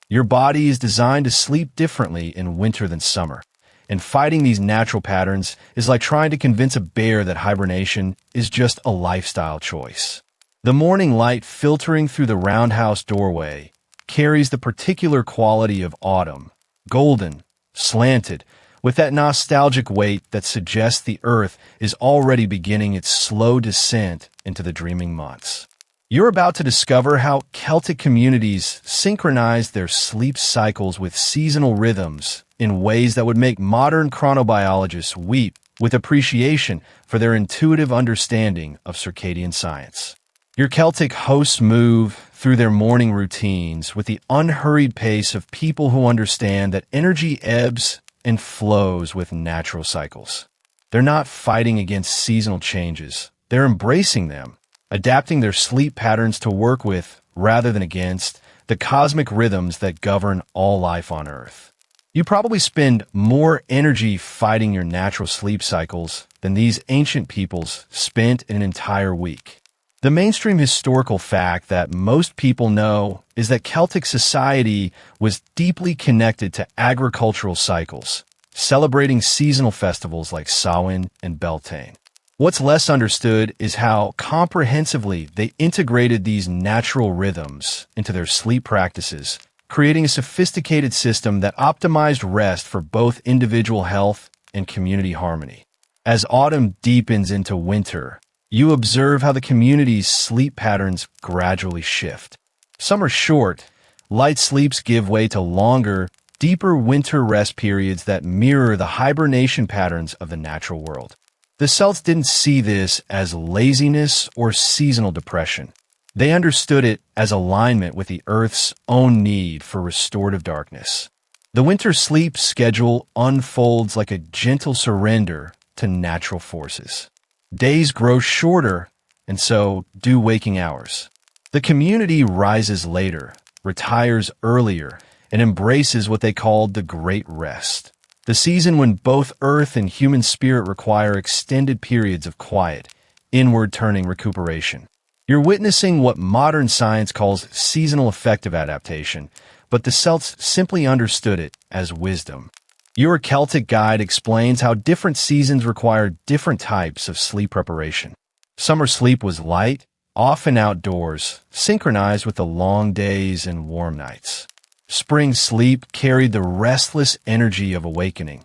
Your body is designed to sleep differently in winter than summer, and fighting these natural patterns is like trying to convince a bear that hibernation is just a lifestyle choice. The morning light filtering through the roundhouse doorway carries the particular quality of autumn, golden, slanted, with that nostalgic weight that suggests the earth is already beginning its slow descent into the dreaming months. You're about to discover how Celtic communities synchronized their sleep cycles with seasonal rhythms in ways that would make modern chronobiologists weep with appreciation for their intuitive understanding of circadian science. Your Celtic hosts move through their morning routines with the unhurried pace of people who understand that energy ebbs and flows with natural cycles. They're not fighting against seasonal changes. They're embracing them, adapting their sleep patterns to work with, rather than against, the cosmic rhythms that govern all life on Earth. You probably spend more energy fighting your natural sleep cycles than these ancient peoples spent in an entire week. The mainstream historical fact that most people know is that Celtic society was deeply connected to agricultural cycles, celebrating seasonal festivals like Samhain and Beltane. What's less understood is how comprehensively they integrated these natural rhythms into their sleep practices, creating a sophisticated system that optimized rest for both individual health and community harmony. As autumn deepens into winter, you observe how the community's sleep patterns gradually shift. Some are short, light sleeps give way to longer, deeper winter rest periods that mirror the hibernation patterns of the natural world. The Celts didn't see this as laziness or seasonal depression. They understood it as alignment with the Earth's own need for restorative darkness. The winter sleep schedule unfolds like a gentle surrender to natural forces. Days grow shorter, and so do waking hours. The community rises later, retires earlier, and embraces what they called the Great Rest, the season when both earth and human spirit require extended periods of quiet, inward-turning recuperation. You're witnessing what modern science calls seasonal affective adaptation, but the Celts simply understood it as wisdom. Your Celtic guide explains how different seasons require different types of sleep preparation. Summer sleep was light, often outdoors, synchronized with the long days and warm nights. Spring sleep carried the restless energy of awakening,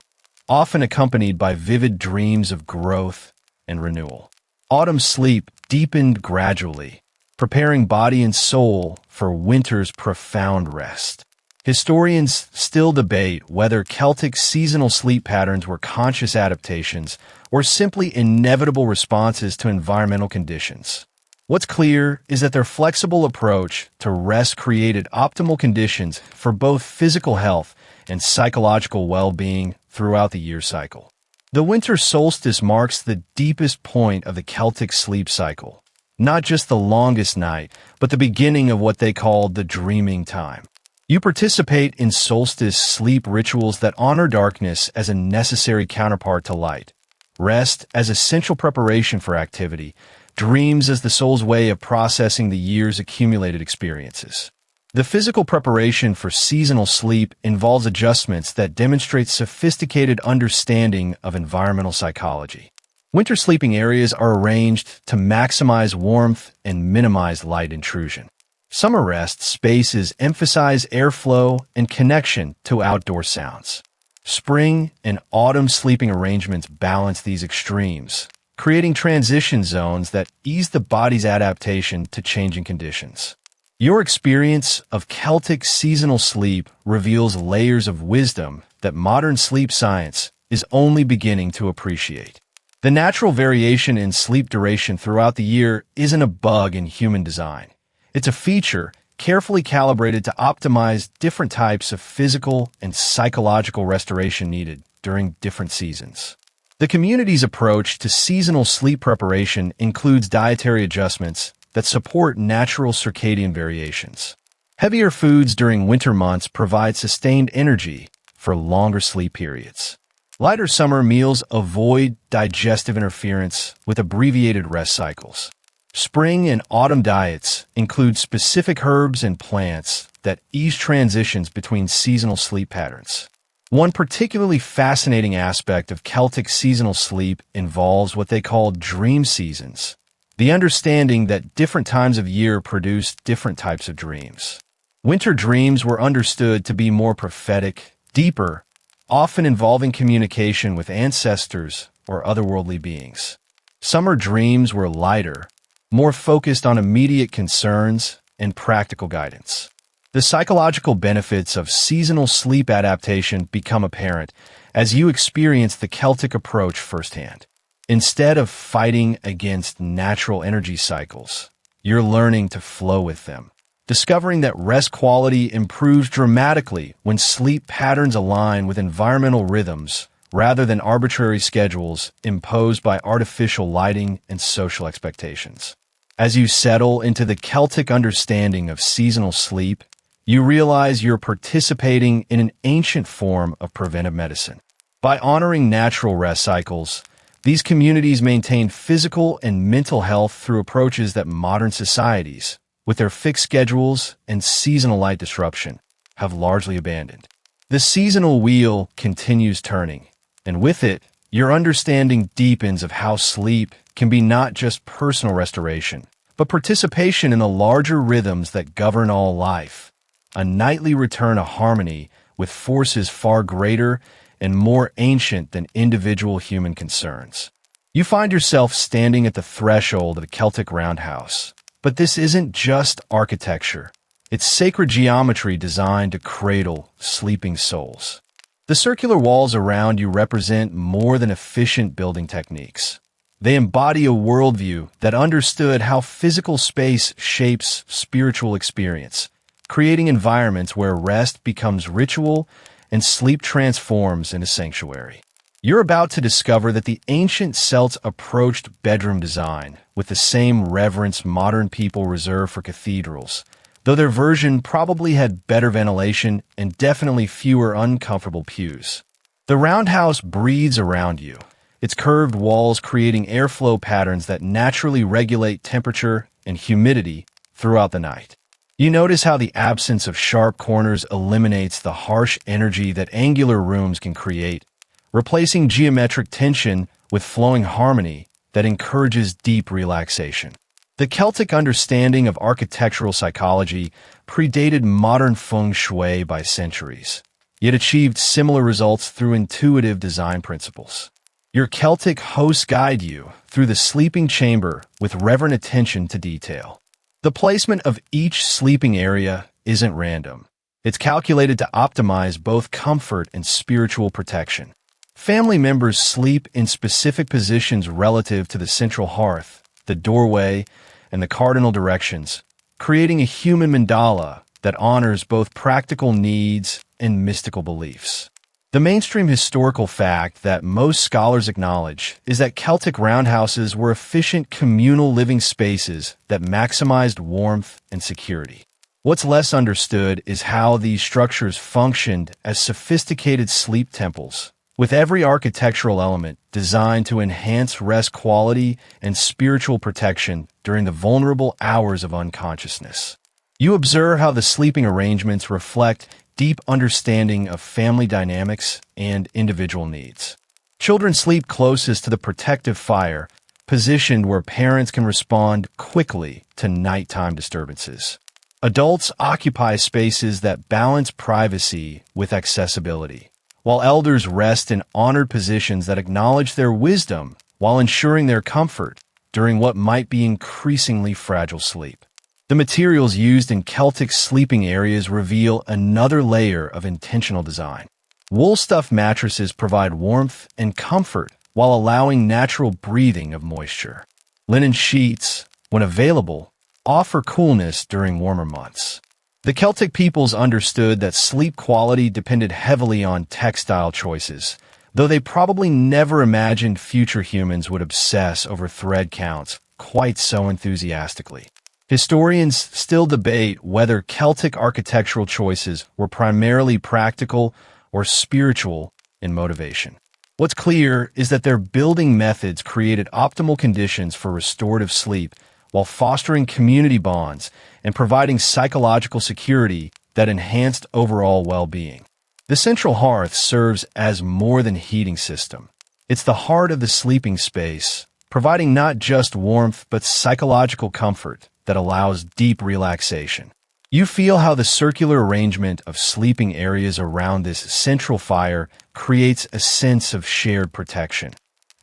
often accompanied by vivid dreams of growth and renewal. Autumn sleep deepened gradually, preparing body and soul for winter's profound rest. Historians still debate whether Celtic seasonal sleep patterns were conscious adaptations or simply inevitable responses to environmental conditions. What's clear is that their flexible approach to rest created optimal conditions for both physical health and psychological well-being throughout the year cycle. The winter solstice marks the deepest point of the Celtic sleep cycle, not just the longest night, but the beginning of what they called the dreaming time. You participate in solstice sleep rituals that honor darkness as a necessary counterpart to light, rest as essential preparation for activity, dreams as the soul's way of processing the year's accumulated experiences. The physical preparation for seasonal sleep involves adjustments that demonstrate sophisticated understanding of environmental psychology. Winter sleeping areas are arranged to maximize warmth and minimize light intrusion. Summer rest spaces emphasize airflow and connection to outdoor sounds. Spring and autumn sleeping arrangements balance these extremes, creating transition zones that ease the body's adaptation to changing conditions. Your experience of Celtic seasonal sleep reveals layers of wisdom that modern sleep science is only beginning to appreciate. The natural variation in sleep duration throughout the year isn't a bug in human design. It's a feature carefully calibrated to optimize different types of physical and psychological restoration needed during different seasons. The community's approach to seasonal sleep preparation includes dietary adjustments that support natural circadian variations. Heavier foods during winter months provide sustained energy for longer sleep periods. Lighter summer meals avoid digestive interference with abbreviated rest cycles. Spring and autumn diets include specific herbs and plants that ease transitions between seasonal sleep patterns. One particularly fascinating aspect of Celtic seasonal sleep involves what they call dream seasons, the understanding that different times of year produce different types of dreams. Winter dreams were understood to be more prophetic, deeper, often involving communication with ancestors or otherworldly beings. Summer dreams were lighter, more focused on immediate concerns and practical guidance. The psychological benefits of seasonal sleep adaptation become apparent as you experience the Celtic approach firsthand. Instead of fighting against natural energy cycles, you're learning to flow with them, discovering that rest quality improves dramatically when sleep patterns align with environmental rhythms rather than arbitrary schedules imposed by artificial lighting and social expectations. As you settle into the Celtic understanding of seasonal sleep, you realize you're participating in an ancient form of preventive medicine. By honoring natural rest cycles, these communities maintain physical and mental health through approaches that modern societies, with their fixed schedules and seasonal light disruption, have largely abandoned. The seasonal wheel continues turning, and with it, your understanding deepens of how sleep can be not just personal restoration, but participation in the larger rhythms that govern all life, a nightly return to harmony with forces far greater and more ancient than individual human concerns. You find yourself standing at the threshold of the Celtic roundhouse, but this isn't just architecture. It's sacred geometry designed to cradle sleeping souls. The circular walls around you represent more than efficient building techniques. They embody a worldview that understood how physical space shapes spiritual experience, creating environments where rest becomes ritual and sleep transforms into sanctuary. You're about to discover that the ancient Celts approached bedroom design with the same reverence modern people reserve for cathedrals, though their version probably had better ventilation and definitely fewer uncomfortable pews. The roundhouse breathes around you, its curved walls creating airflow patterns that naturally regulate temperature and humidity throughout the night. You notice how the absence of sharp corners eliminates the harsh energy that angular rooms can create, replacing geometric tension with flowing harmony that encourages deep relaxation. The Celtic understanding of architectural psychology predated modern feng shui by centuries, yet achieved similar results through intuitive design principles. Your Celtic hosts guide you through the sleeping chamber with reverent attention to detail. The placement of each sleeping area isn't random. It's calculated to optimize both comfort and spiritual protection. Family members sleep in specific positions relative to the central hearth, the doorway, and the cardinal directions, creating a human mandala that honors both practical needs and mystical beliefs. The mainstream historical fact that most scholars acknowledge is that Celtic roundhouses were efficient communal living spaces that maximized warmth and security. What's less understood is how these structures functioned as sophisticated sleep temples, with every architectural element designed to enhance rest quality and spiritual protection during the vulnerable hours of unconsciousness. You observe how the sleeping arrangements reflect deep understanding of family dynamics and individual needs. Children sleep closest to the protective fire, positioned where parents can respond quickly to nighttime disturbances. Adults occupy spaces that balance privacy with accessibility, while elders rest in honored positions that acknowledge their wisdom while ensuring their comfort during what might be increasingly fragile sleep. The materials used in Celtic sleeping areas reveal another layer of intentional design. Wool-stuffed mattresses provide warmth and comfort while allowing natural breathing of moisture. Linen sheets, when available, offer coolness during warmer months. The Celtic peoples understood that sleep quality depended heavily on textile choices, though they probably never imagined future humans would obsess over thread counts quite so enthusiastically. Historians still debate whether Celtic architectural choices were primarily practical or spiritual in motivation. What's clear is that their building methods created optimal conditions for restorative sleep while fostering community bonds and providing psychological security that enhanced overall well-being. The central hearth serves as more than a heating system. It's the heart of the sleeping space, providing not just warmth but psychological comfort that allows deep relaxation. You feel how the circular arrangement of sleeping areas around this central fire creates a sense of shared protection,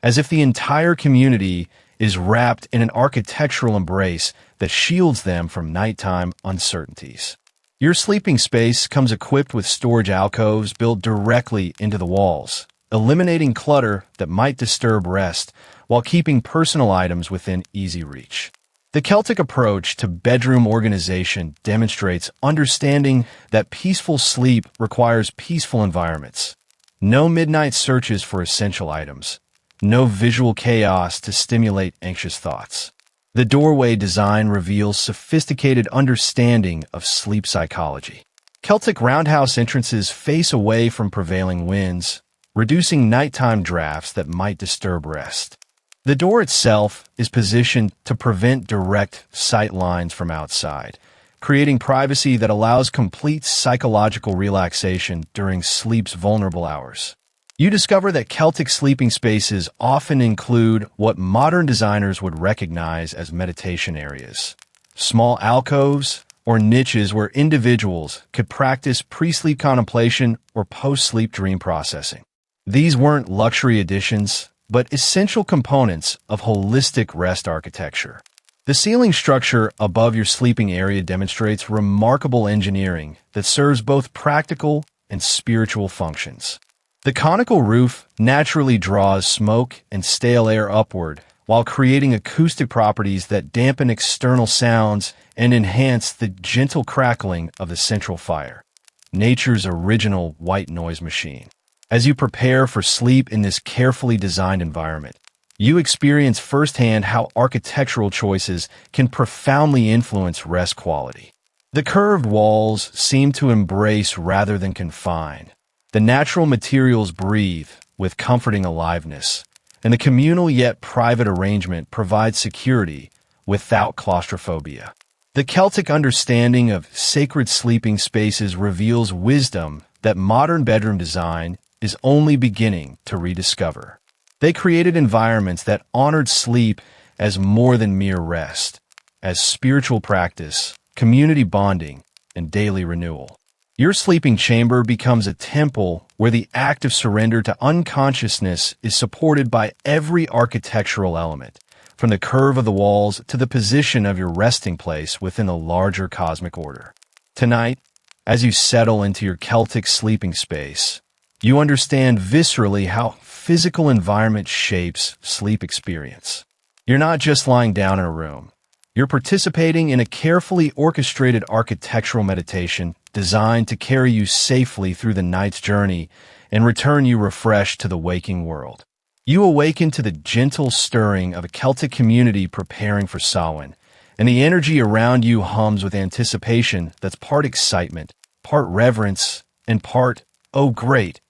as if the entire community is wrapped in an architectural embrace that shields them from nighttime uncertainties. Your sleeping space comes equipped with storage alcoves built directly into the walls, eliminating clutter that might disturb rest while keeping personal items within easy reach. The Celtic approach to bedroom organization demonstrates understanding that peaceful sleep requires peaceful environments. No midnight searches for essential items. No visual chaos to stimulate anxious thoughts. The doorway design reveals sophisticated understanding of sleep psychology. Celtic roundhouse entrances face away from prevailing winds, reducing nighttime drafts that might disturb rest. The door itself is positioned to prevent direct sight lines from outside, creating privacy that allows complete psychological relaxation during sleep's vulnerable hours. You discover that Celtic sleeping spaces often include what modern designers would recognize as meditation areas, small alcoves or niches where individuals could practice pre-sleep contemplation or post-sleep dream processing. These weren't luxury additions, but essential components of holistic rest architecture. The ceiling structure above your sleeping area demonstrates remarkable engineering that serves both practical and spiritual functions. The conical roof naturally draws smoke and stale air upward while creating acoustic properties that dampen external sounds and enhance the gentle crackling of the central fire, nature's original white noise machine. As you prepare for sleep in this carefully designed environment, you experience firsthand how architectural choices can profoundly influence rest quality. The curved walls seem to embrace rather than confine. The natural materials breathe with comforting aliveness, and the communal yet private arrangement provides security without claustrophobia. The Celtic understanding of sacred sleeping spaces reveals wisdom that modern bedroom design is only beginning to rediscover. They created environments that honored sleep as more than mere rest, as spiritual practice, community bonding, and daily renewal. Your sleeping chamber becomes a temple where the act of surrender to unconsciousness is supported by every architectural element, from the curve of the walls to the position of your resting place within the larger cosmic order. Tonight, as you settle into your Celtic sleeping space, you understand viscerally how physical environment shapes sleep experience. You're not just lying down in a room. You're participating in a carefully orchestrated architectural meditation designed to carry you safely through the night's journey and return you refreshed to the waking world. You awaken to the gentle stirring of a Celtic community preparing for Samhain, and the energy around you hums with anticipation that's part excitement, part reverence, and part, oh great,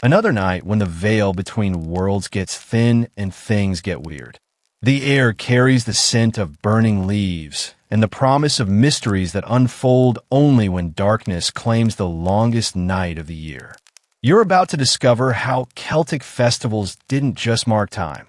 another night when the veil between worlds gets thin and things get weird. The air carries the scent of burning leaves and the promise of mysteries that unfold only when darkness claims the longest night of the year. You're about to discover how Celtic festivals didn't just mark time.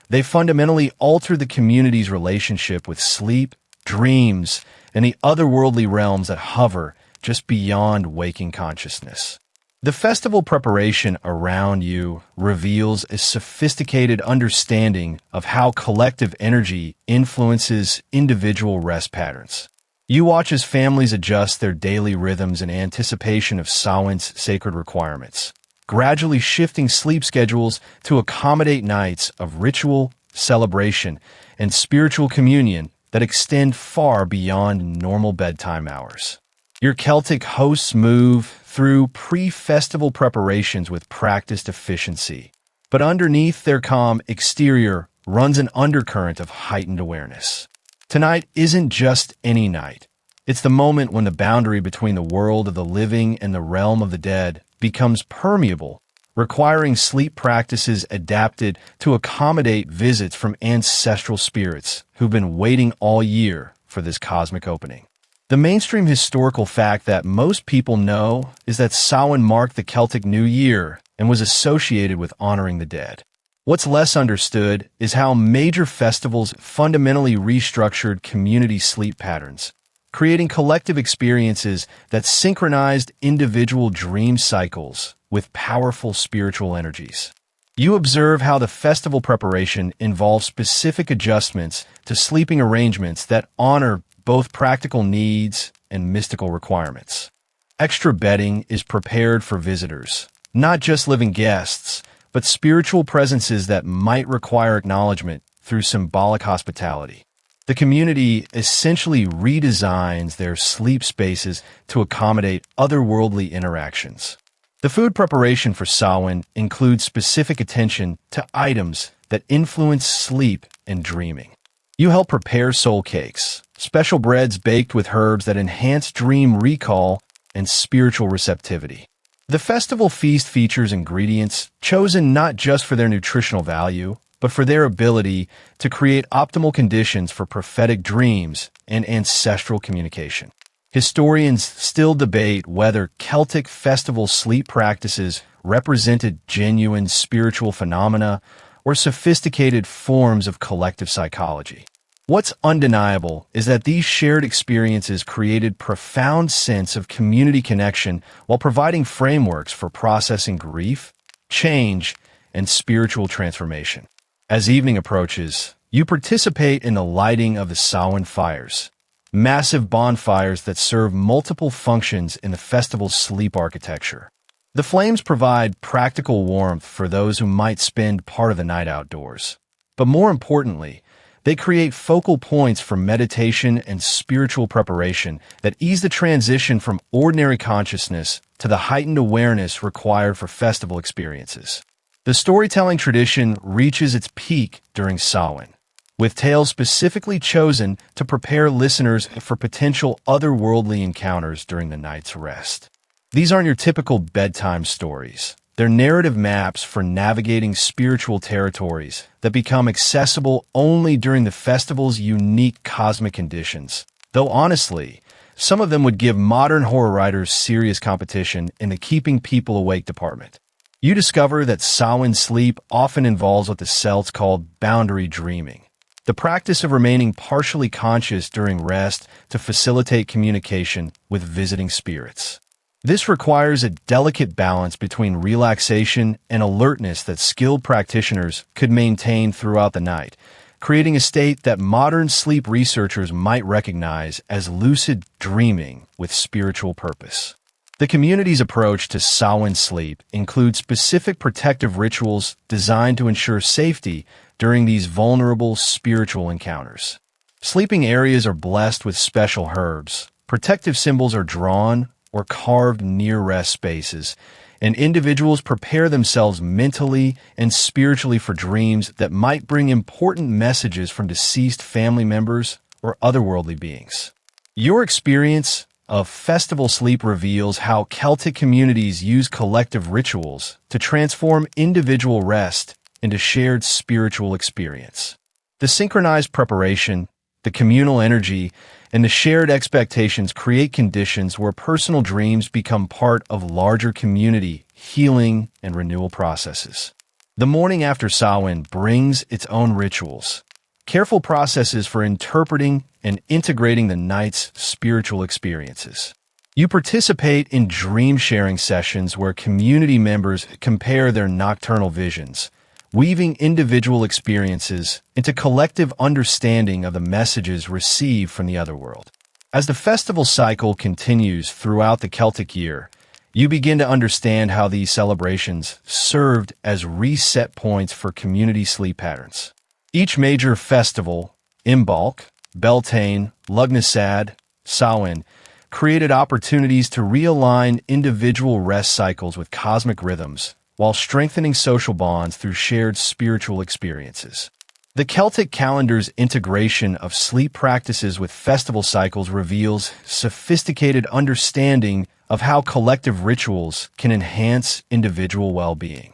They fundamentally altered the community's relationship with sleep, dreams, and the otherworldly realms that hover just beyond waking consciousness. The festival preparation around you reveals a sophisticated understanding of how collective energy influences individual rest patterns. You watch as families adjust their daily rhythms in anticipation of Samhain's sacred requirements, gradually shifting sleep schedules to accommodate nights of ritual, celebration, and spiritual communion that extend far beyond normal bedtime hours. Your Celtic hosts move through pre-festival preparations with practiced efficiency, but underneath their calm exterior runs an undercurrent of heightened awareness. Tonight isn't just any night. It's the moment when the boundary between the world of the living and the realm of the dead becomes permeable, requiring sleep practices adapted to accommodate visits from ancestral spirits who've been waiting all year for this cosmic opening. The mainstream historical fact that most people know is that Samhain marked the Celtic New Year and was associated with honoring the dead. What's less understood is how major festivals fundamentally restructured community sleep patterns, creating collective experiences that synchronized individual dream cycles with powerful spiritual energies. You observe how the festival preparation involves specific adjustments to sleeping arrangements that honor both practical needs and mystical requirements. Extra bedding is prepared for visitors, not just living guests, but spiritual presences that might require acknowledgement through symbolic hospitality. The community essentially redesigns their sleep spaces to accommodate otherworldly interactions. The food preparation for Samhain includes specific attention to items that influence sleep and dreaming. You help prepare soul cakes, special breads baked with herbs that enhance dream recall and spiritual receptivity. The festival feast features ingredients chosen not just for their nutritional value, but for their ability to create optimal conditions for prophetic dreams and ancestral communication. Historians still debate whether Celtic festival sleep practices represented genuine spiritual phenomena or sophisticated forms of collective psychology. What's undeniable is that these shared experiences created profound sense of community connection while providing frameworks for processing grief, change, and spiritual transformation. As evening approaches, you participate in the lighting of the Samhain fires, massive bonfires that serve multiple functions in the festival's sleep architecture. The flames provide practical warmth for those who might spend part of the night outdoors. But more importantly, they create focal points for meditation and spiritual preparation that ease the transition from ordinary consciousness to the heightened awareness required for festival experiences. The storytelling tradition reaches its peak during Samhain, with tales specifically chosen to prepare listeners for potential otherworldly encounters during the night's rest. These aren't your typical bedtime stories. They're narrative maps for navigating spiritual territories that become accessible only during the festival's unique cosmic conditions. Though honestly, some of them would give modern horror writers serious competition in the keeping people awake department. You discover that Samhain sleep often involves what the Celts called boundary dreaming, the practice of remaining partially conscious during rest to facilitate communication with visiting spirits. This requires a delicate balance between relaxation and alertness that skilled practitioners could maintain throughout the night, creating a state that modern sleep researchers might recognize as lucid dreaming with spiritual purpose. The community's approach to Samhain sleep includes specific protective rituals designed to ensure safety during these vulnerable spiritual encounters. Sleeping areas are blessed with special herbs, protective symbols are drawn or carved near rest spaces, and individuals prepare themselves mentally and spiritually for dreams that might bring important messages from deceased family members or otherworldly beings. Your experience of festival sleep reveals how Celtic communities use collective rituals to transform individual rest into shared spiritual experience. The synchronized preparation, the communal energy, and the shared expectations create conditions where personal dreams become part of larger community healing and renewal processes. The morning after Samhain brings its own rituals, careful processes for interpreting and integrating the night's spiritual experiences. You participate in dream-sharing sessions where community members compare their nocturnal visions, weaving individual experiences into collective understanding of the messages received from the otherworld. As the festival cycle continues throughout the Celtic year, you begin to understand how these celebrations served as reset points for community sleep patterns. Each major festival, Imbolc, Beltane, Lugnasad, Samhain, created opportunities to realign individual rest cycles with cosmic rhythms, while strengthening social bonds through shared spiritual experiences. The Celtic calendar's integration of sleep practices with festival cycles reveals sophisticated understanding of how collective rituals can enhance individual well-being.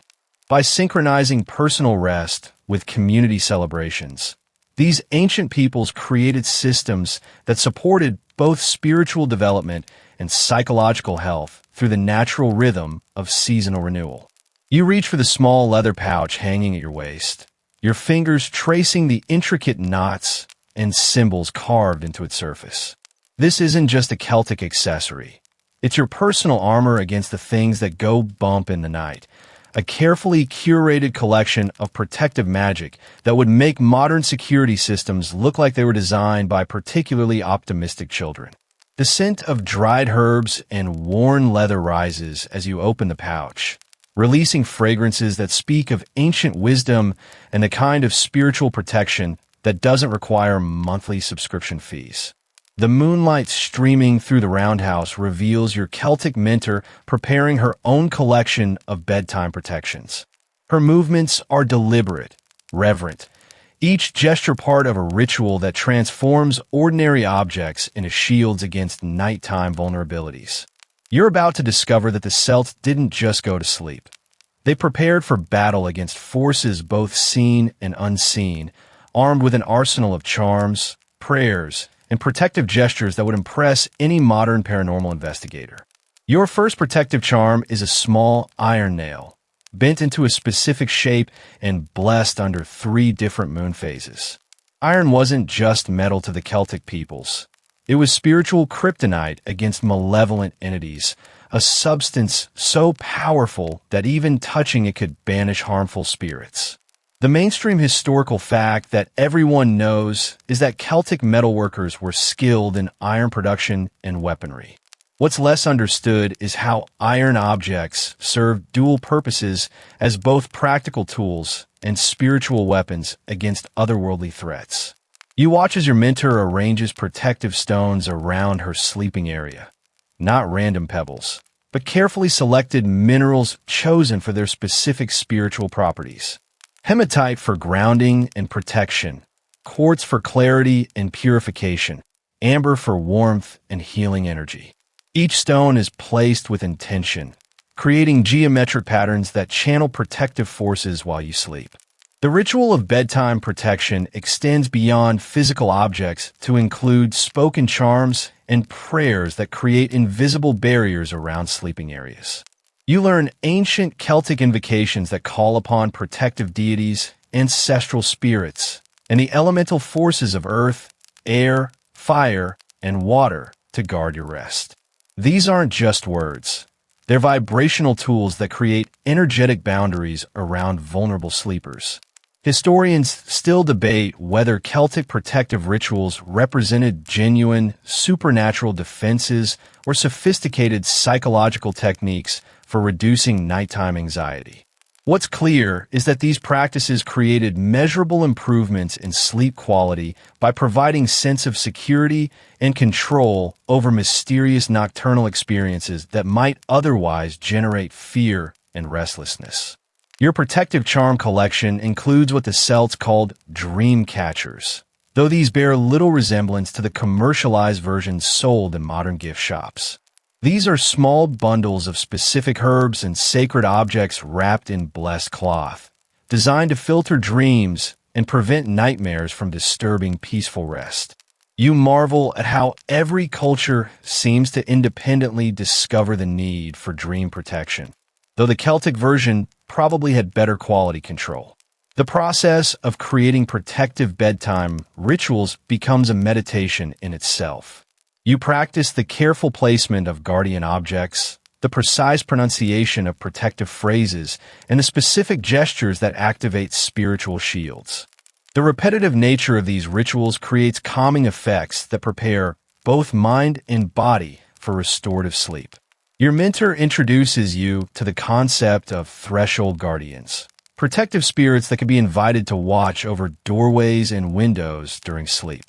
By synchronizing personal rest with community celebrations, these ancient peoples created systems that supported both spiritual development and psychological health through the natural rhythm of seasonal renewal. You reach for the small leather pouch hanging at your waist, your fingers tracing the intricate knots and symbols carved into its surface. This isn't just a Celtic accessory. It's your personal armor against the things that go bump in the night, a carefully curated collection of protective magic that would make modern security systems look like they were designed by particularly optimistic children. The scent of dried herbs and worn leather rises as you open the pouch, releasing fragrances that speak of ancient wisdom and the kind of spiritual protection that doesn't require monthly subscription fees. The moonlight streaming through the roundhouse reveals your Celtic mentor preparing her own collection of bedtime protections. Her movements are deliberate, reverent, each gesture part of a ritual that transforms ordinary objects into shields against nighttime vulnerabilities. You're about to discover that the Celts didn't just go to sleep. They prepared for battle against forces both seen and unseen, armed with an arsenal of charms, prayers, and protective gestures that would impress any modern paranormal investigator. Your first protective charm is a small iron nail, bent into a specific shape and blessed under 3 different moon phases. Iron wasn't just metal to the Celtic peoples. It was spiritual kryptonite against malevolent entities, a substance so powerful that even touching it could banish harmful spirits. The mainstream historical fact that everyone knows is that Celtic metalworkers were skilled in iron production and weaponry. What's less understood is how iron objects served dual purposes as both practical tools and spiritual weapons against otherworldly threats. You watch as your mentor arranges protective stones around her sleeping area. Not random pebbles, but carefully selected minerals chosen for their specific spiritual properties. Hematite for grounding and protection, quartz for clarity and purification, amber for warmth and healing energy. Each stone is placed with intention, creating geometric patterns that channel protective forces while you sleep. The ritual of bedtime protection extends beyond physical objects to include spoken charms and prayers that create invisible barriers around sleeping areas. You learn ancient Celtic invocations that call upon protective deities, ancestral spirits, and the elemental forces of earth, air, fire, and water to guard your rest. These aren't just words. They're vibrational tools that create energetic boundaries around vulnerable sleepers. Historians still debate whether Celtic protective rituals represented genuine, supernatural defenses or sophisticated psychological techniques for reducing nighttime anxiety. What's clear is that these practices created measurable improvements in sleep quality by providing sense of security and control over mysterious nocturnal experiences that might otherwise generate fear and restlessness. Your protective charm collection includes what the Celts called dream catchers, though these bear little resemblance to the commercialized versions sold in modern gift shops. These are small bundles of specific herbs and sacred objects wrapped in blessed cloth, designed to filter dreams and prevent nightmares from disturbing peaceful rest. You marvel at how every culture seems to independently discover the need for dream protection, though the Celtic version probably had better quality control. The process of creating protective bedtime rituals becomes a meditation in itself. You practice the careful placement of guardian objects, the precise pronunciation of protective phrases, and the specific gestures that activate spiritual shields. The repetitive nature of these rituals creates calming effects that prepare both mind and body for restorative sleep. Your mentor introduces you to the concept of threshold guardians, protective spirits that can be invited to watch over doorways and windows during sleep.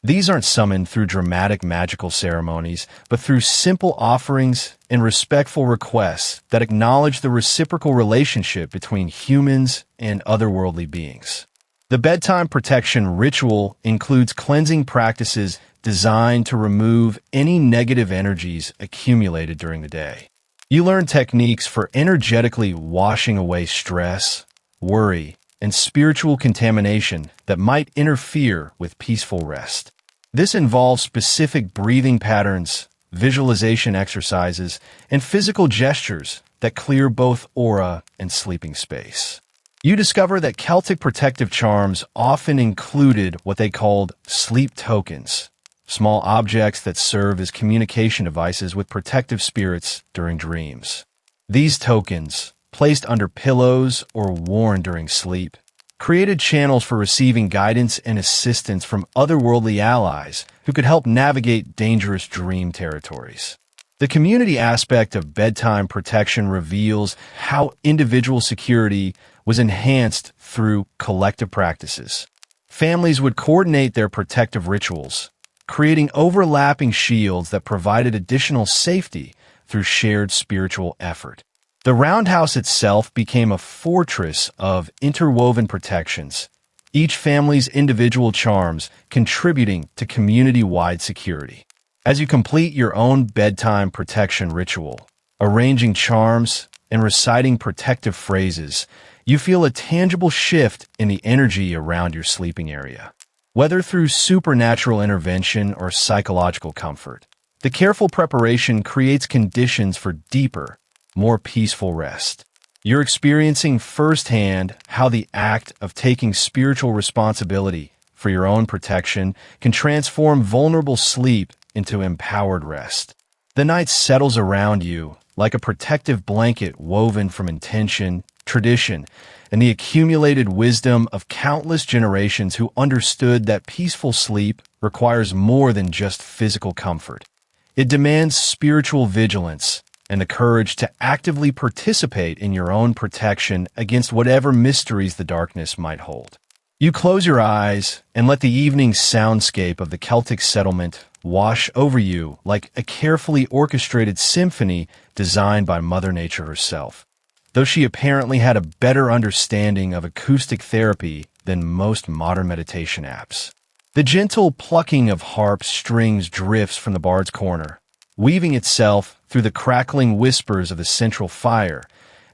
These aren't summoned through dramatic magical ceremonies, but through simple offerings and respectful requests that acknowledge the reciprocal relationship between humans and otherworldly beings. The bedtime protection ritual includes cleansing practices designed to remove any negative energies accumulated during the day. You learn techniques for energetically washing away stress, worry, and spiritual contamination that might interfere with peaceful rest. This involves specific breathing patterns, visualization exercises, and physical gestures that clear both aura and sleeping space. You discover that Celtic protective charms often included what they called sleep tokens, small objects that serve as communication devices with protective spirits during dreams. These tokens, placed under pillows or worn during sleep, created channels for receiving guidance and assistance from otherworldly allies who could help navigate dangerous dream territories. The community aspect of bedtime protection reveals how individual security was enhanced through collective practices. Families would coordinate their protective rituals, creating overlapping shields that provided additional safety through shared spiritual effort. The roundhouse itself became a fortress of interwoven protections, each family's individual charms contributing to community-wide security. As you complete your own bedtime protection ritual, arranging charms and reciting protective phrases, you feel a tangible shift in the energy around your sleeping area. Whether through supernatural intervention or psychological comfort, the careful preparation creates conditions for deeper, more peaceful rest. You're experiencing firsthand how the act of taking spiritual responsibility for your own protection can transform vulnerable sleep into empowered rest. The night settles around you like a protective blanket woven from intention, tradition, and the accumulated wisdom of countless generations who understood that peaceful sleep requires more than just physical comfort. It demands spiritual vigilance and the courage to actively participate in your own protection against whatever mysteries the darkness might hold. You close your eyes and let the evening soundscape of the Celtic settlement wash over you like a carefully orchestrated symphony designed by Mother Nature herself, though she apparently had a better understanding of acoustic therapy than most modern meditation apps. The gentle plucking of harp strings drifts from the bard's corner, weaving itself through the crackling whispers of the central fire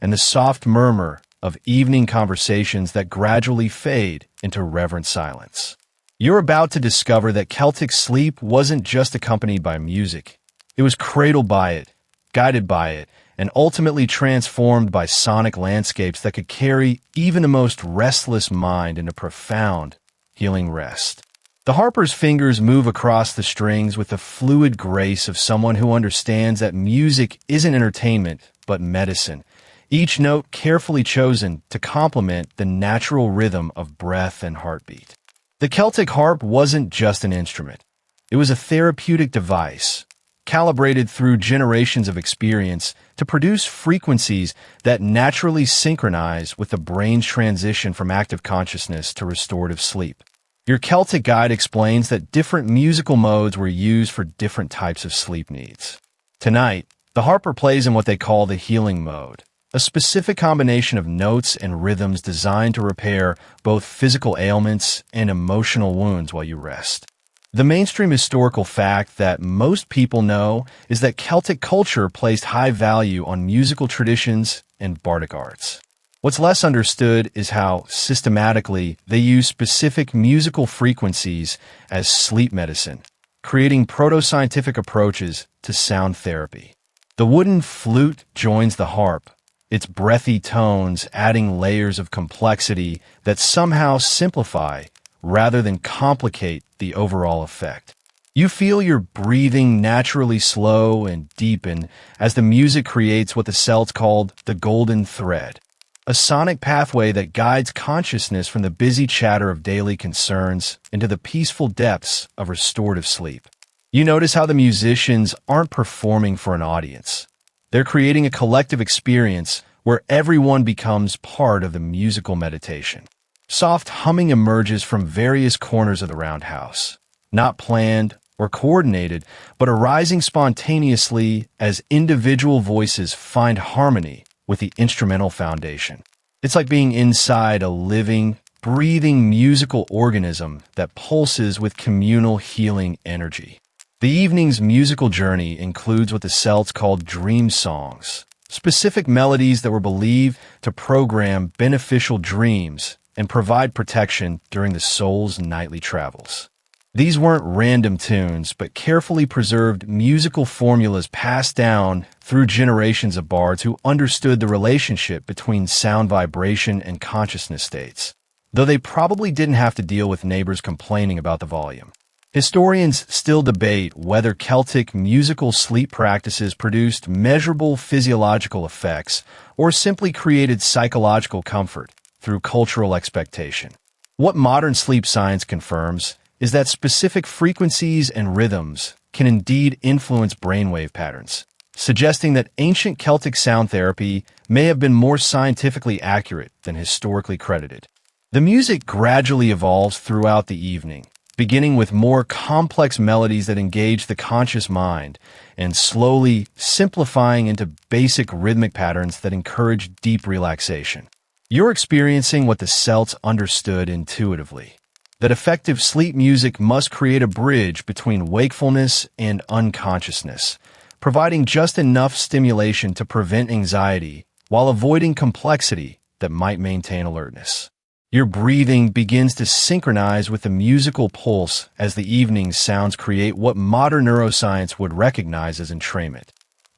and the soft murmur of evening conversations that gradually fade into reverent silence. You're about to discover that Celtic sleep wasn't just accompanied by music. It was cradled by it, guided by it, and ultimately transformed by sonic landscapes that could carry even the most restless mind into profound, healing rest. The harper's fingers move across the strings with the fluid grace of someone who understands that music isn't entertainment, but medicine, each note carefully chosen to complement the natural rhythm of breath and heartbeat. The Celtic harp wasn't just an instrument. It was a therapeutic device, calibrated through generations of experience to produce frequencies that naturally synchronize with the brain's transition from active consciousness to restorative sleep. Your Celtic guide explains that different musical modes were used for different types of sleep needs. Tonight, the harper plays in what they call the healing mode, a specific combination of notes and rhythms designed to repair both physical ailments and emotional wounds while you rest. The mainstream historical fact that most people know is that Celtic culture placed high value on musical traditions and bardic arts. What's less understood is how systematically they use specific musical frequencies as sleep medicine, creating proto-scientific approaches to sound therapy. The wooden flute joins the harp, its breathy tones adding layers of complexity that somehow simplify rather than complicate the overall effect. You feel your breathing naturally slow and deepen as the music creates what the Celts called the golden thread, a sonic pathway that guides consciousness from the busy chatter of daily concerns into the peaceful depths of restorative sleep. You notice how the musicians aren't performing for an audience. They're creating a collective experience where everyone becomes part of the musical meditation. Soft humming emerges from various corners of the roundhouse, not planned or coordinated, but arising spontaneously as individual voices find harmony with the instrumental foundation. It's like being inside a living, breathing musical organism that pulses with communal healing energy. The evening's musical journey includes what the Celts called dream songs, specific melodies that were believed to program beneficial dreams and provide protection during the soul's nightly travels. These weren't random tunes, but carefully preserved musical formulas passed down through generations of bards who understood the relationship between sound vibration and consciousness states, though they probably didn't have to deal with neighbors complaining about the volume. Historians still debate whether Celtic musical sleep practices produced measurable physiological effects or simply created psychological comfort through cultural expectation. What modern sleep science confirms is that specific frequencies and rhythms can indeed influence brainwave patterns, suggesting that ancient Celtic sound therapy may have been more scientifically accurate than historically credited. The music gradually evolves throughout the evening, beginning with more complex melodies that engage the conscious mind and slowly simplifying into basic rhythmic patterns that encourage deep relaxation. You're experiencing what the Celts understood intuitively, that effective sleep music must create a bridge between wakefulness and unconsciousness, providing just enough stimulation to prevent anxiety while avoiding complexity that might maintain alertness. Your breathing begins to synchronize with the musical pulse as the evening's sounds create what modern neuroscience would recognize as entrainment,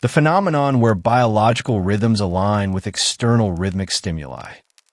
the phenomenon where biological rhythms align with external rhythmic stimuli.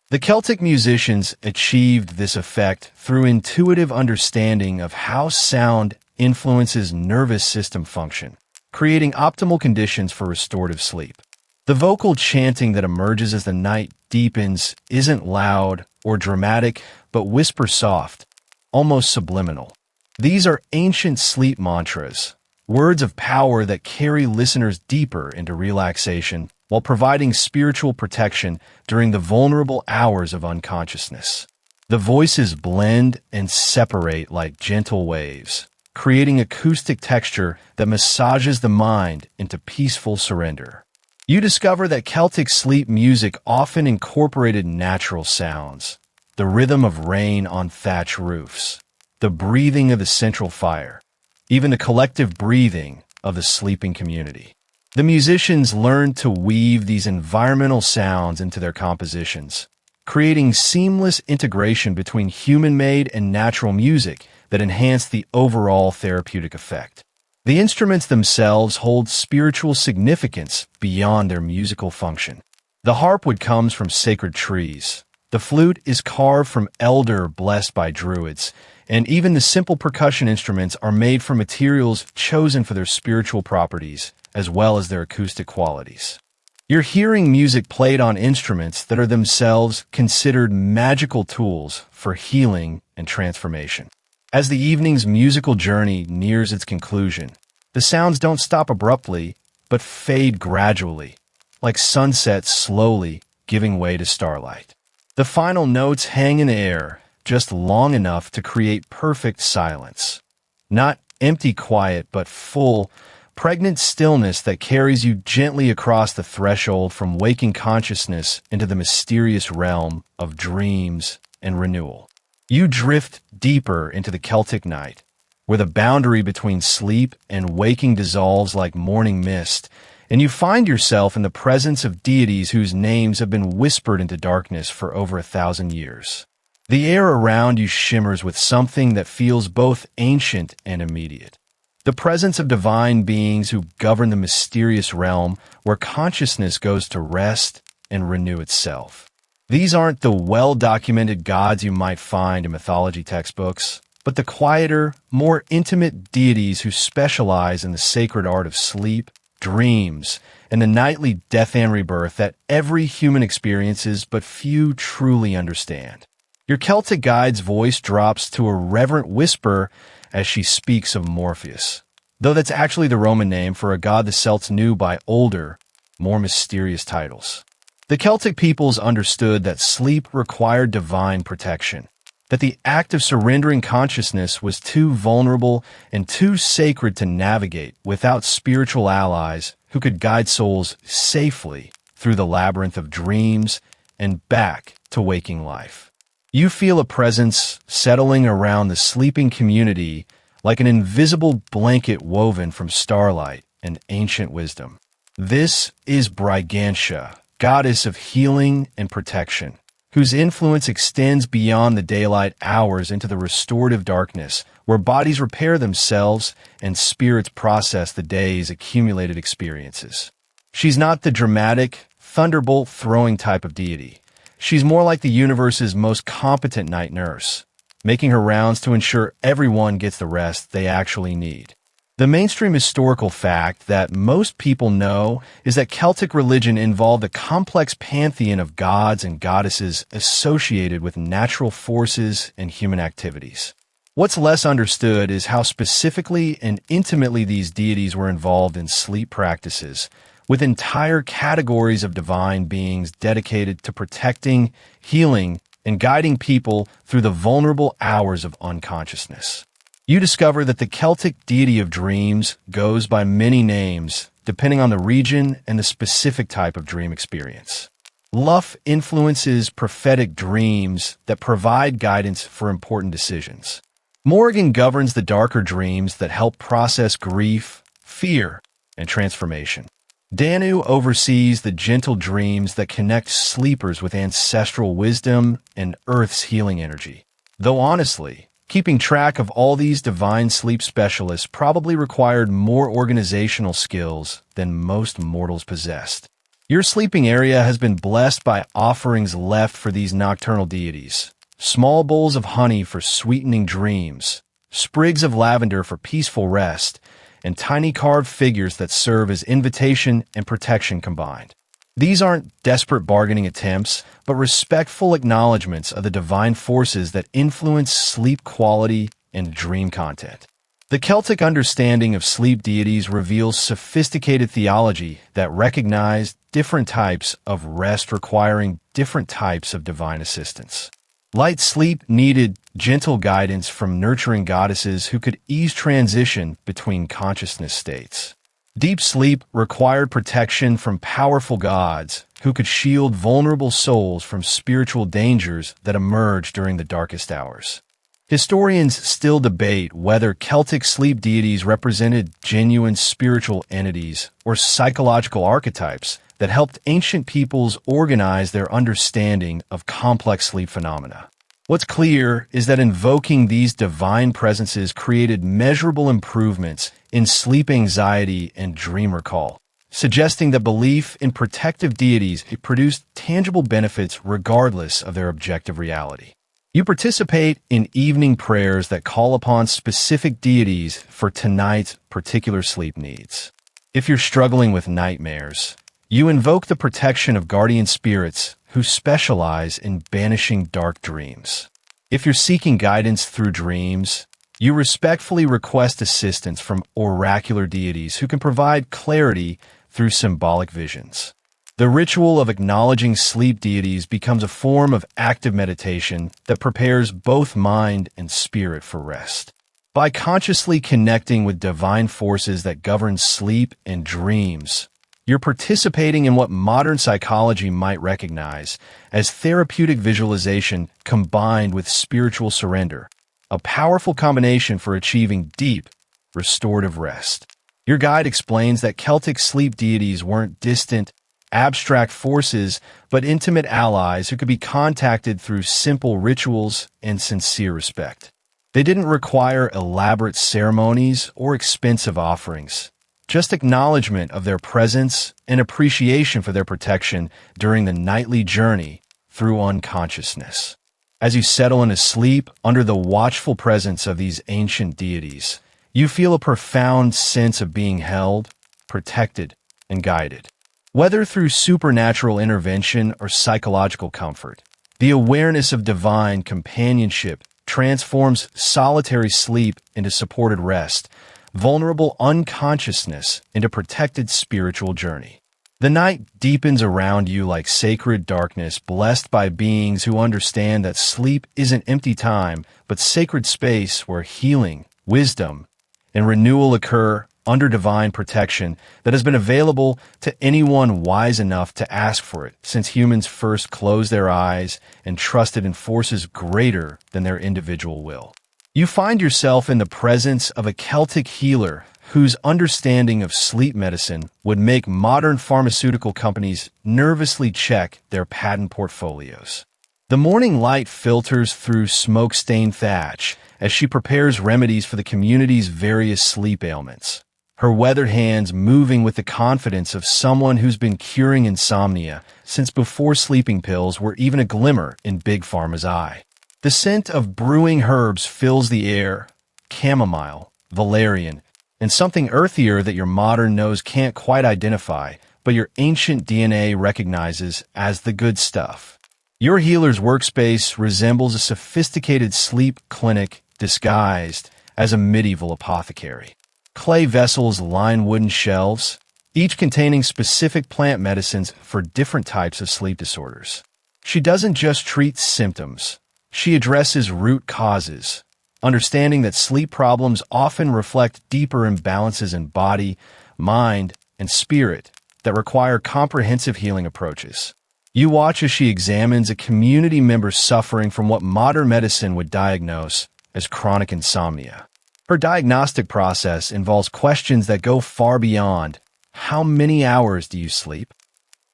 The Celtic musicians achieved this effect through intuitive understanding of how sound influences nervous system function, creating optimal conditions for restorative sleep. The vocal chanting that emerges as the night deepens isn't loud or dramatic, but whisper soft, almost subliminal. These are ancient sleep mantras, words of power that carry listeners deeper into relaxation while providing spiritual protection during the vulnerable hours of unconsciousness. The voices blend and separate like gentle waves, creating acoustic texture that massages the mind into peaceful surrender. You discover that Celtic sleep music often incorporated natural sounds, the rhythm of rain on thatch roofs, the breathing of the central fire, even the collective breathing of the sleeping community. The musicians learned to weave these environmental sounds into their compositions, creating seamless integration between human-made and natural music that enhanced the overall therapeutic effect. The instruments themselves hold spiritual significance beyond their musical function. The harpwood comes from sacred trees. The flute is carved from elder blessed by druids, and even the simple percussion instruments are made from materials chosen for their spiritual properties, as well as their acoustic qualities. You're hearing music played on instruments that are themselves considered magical tools for healing and transformation. As the evening's musical journey nears its conclusion, the sounds don't stop abruptly, but fade gradually, like sunset slowly giving way to starlight. The final notes hang in the air, just long enough to create perfect silence. Not empty quiet, but full, pregnant stillness that carries you gently across the threshold from waking consciousness into the mysterious realm of dreams and renewal. You drift deeper into the Celtic night, where the boundary between sleep and waking dissolves like morning mist, and you find yourself in the presence of deities whose names have been whispered into darkness for over 1,000 years. The air around you shimmers with something that feels both ancient and immediate. The presence of divine beings who govern the mysterious realm where consciousness goes to rest and renew itself. These aren't the well-documented gods you might find in mythology textbooks, but the quieter, more intimate deities who specialize in the sacred art of sleep, dreams, and the nightly death and rebirth that every human experiences but few truly understand. Your Celtic guide's voice drops to a reverent whisper as she speaks of Morpheus, though that's actually the Roman name for a god the Celts knew by older, more mysterious titles. The Celtic peoples understood that sleep required divine protection, that the act of surrendering consciousness was too vulnerable and too sacred to navigate without spiritual allies who could guide souls safely through the labyrinth of dreams and back to waking life. You feel a presence settling around the sleeping community like an invisible blanket woven from starlight and ancient wisdom. This is Brigantia, goddess of healing and protection, whose influence extends beyond the daylight hours into the restorative darkness, where bodies repair themselves and spirits process the day's accumulated experiences. She's not the dramatic, thunderbolt-throwing type of deity. She's more like the universe's most competent night nurse, making her rounds to ensure everyone gets the rest they actually need. The mainstream historical fact that most people know is that Celtic religion involved a complex pantheon of gods and goddesses associated with natural forces and human activities. What's less understood is how specifically and intimately these deities were involved in sleep practices, with entire categories of divine beings dedicated to protecting, healing, and guiding people through the vulnerable hours of unconsciousness. You discover that the Celtic deity of dreams goes by many names, depending on the region and the specific type of dream experience. Luff influences prophetic dreams that provide guidance for important decisions. Morrigan governs the darker dreams that help process grief, fear, and transformation. Danu oversees the gentle dreams that connect sleepers with ancestral wisdom and Earth's healing energy. Though honestly, keeping track of all these divine sleep specialists probably required more organizational skills than most mortals possessed. Your sleeping area has been blessed by offerings left for these nocturnal deities. Small bowls of honey for sweetening dreams, sprigs of lavender for peaceful rest, and tiny carved figures that serve as invitation and protection combined. These aren't desperate bargaining attempts, but respectful acknowledgments of the divine forces that influence sleep quality and dream content. The Celtic understanding of sleep deities reveals sophisticated theology that recognized different types of rest requiring different types of divine assistance. Light sleep needed gentle guidance from nurturing goddesses who could ease transition between consciousness states. Deep sleep required protection from powerful gods who could shield vulnerable souls from spiritual dangers that emerge during the darkest hours. Historians still debate whether Celtic sleep deities represented genuine spiritual entities or psychological archetypes that helped ancient peoples organize their understanding of complex sleep phenomena. What's clear is that invoking these divine presences created measurable improvements in sleep anxiety and dream recall, suggesting that belief in protective deities produced tangible benefits regardless of their objective reality. You participate in evening prayers that call upon specific deities for tonight's particular sleep needs. If you're struggling with nightmares, you invoke the protection of guardian spirits who specialize in banishing dark dreams. If you're seeking guidance through dreams, you respectfully request assistance from oracular deities who can provide clarity through symbolic visions. The ritual of acknowledging sleep deities becomes a form of active meditation that prepares both mind and spirit for rest. By consciously connecting with divine forces that govern sleep and dreams, you're participating in what modern psychology might recognize as therapeutic visualization combined with spiritual surrender, a powerful combination for achieving deep, restorative rest. Your guide explains that Celtic sleep deities weren't distant, abstract forces, but intimate allies who could be contacted through simple rituals and sincere respect. They didn't require elaborate ceremonies or expensive offerings, just acknowledgement of their presence and appreciation for their protection during the nightly journey through unconsciousness. As you settle into sleep under the watchful presence of these ancient deities, you feel a profound sense of being held, protected, and guided. Whether through supernatural intervention or psychological comfort, the awareness of divine companionship transforms solitary sleep into supported rest, vulnerable unconsciousness into protected spiritual journey. The night deepens around you like sacred darkness, blessed by beings who understand that sleep isn't empty time, but sacred space where healing, wisdom, and renewal occur under divine protection that has been available to anyone wise enough to ask for it since humans first closed their eyes and trusted in forces greater than their individual will. You find yourself in the presence of a Celtic healer whose understanding of sleep medicine would make modern pharmaceutical companies nervously check their patent portfolios. The morning light filters through smoke-stained thatch as she prepares remedies for the community's various sleep ailments, her weathered hands moving with the confidence of someone who's been curing insomnia since before sleeping pills were even a glimmer in Big Pharma's eye. The scent of brewing herbs fills the air, chamomile, valerian, and something earthier that your modern nose can't quite identify, but your ancient DNA recognizes as the good stuff. Your healer's workspace resembles a sophisticated sleep clinic disguised as a medieval apothecary. Clay vessels line wooden shelves, each containing specific plant medicines for different types of sleep disorders. She doesn't just treat symptoms. She addresses root causes, understanding that sleep problems often reflect deeper imbalances in body, mind, and spirit that require comprehensive healing approaches. You watch as she examines a community member suffering from what modern medicine would diagnose as chronic insomnia. Her diagnostic process involves questions that go far beyond, how many hours do you sleep?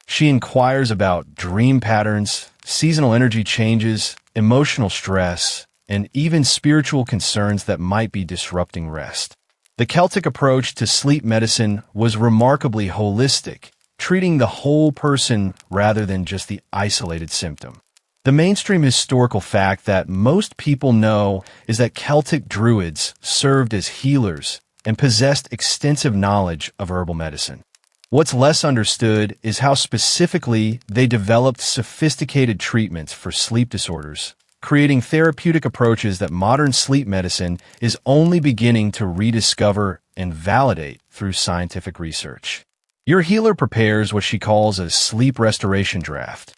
She inquires about dream patterns, seasonal energy changes, emotional stress, and even spiritual concerns that might be disrupting rest. The Celtic approach to sleep medicine was remarkably holistic, treating the whole person rather than just the isolated symptom. The mainstream historical fact that most people know is that Celtic druids served as healers and possessed extensive knowledge of herbal medicine. What's less understood is how specifically they developed sophisticated treatments for sleep disorders, creating therapeutic approaches that modern sleep medicine is only beginning to rediscover and validate through scientific research. Your healer prepares what she calls a sleep restoration draft,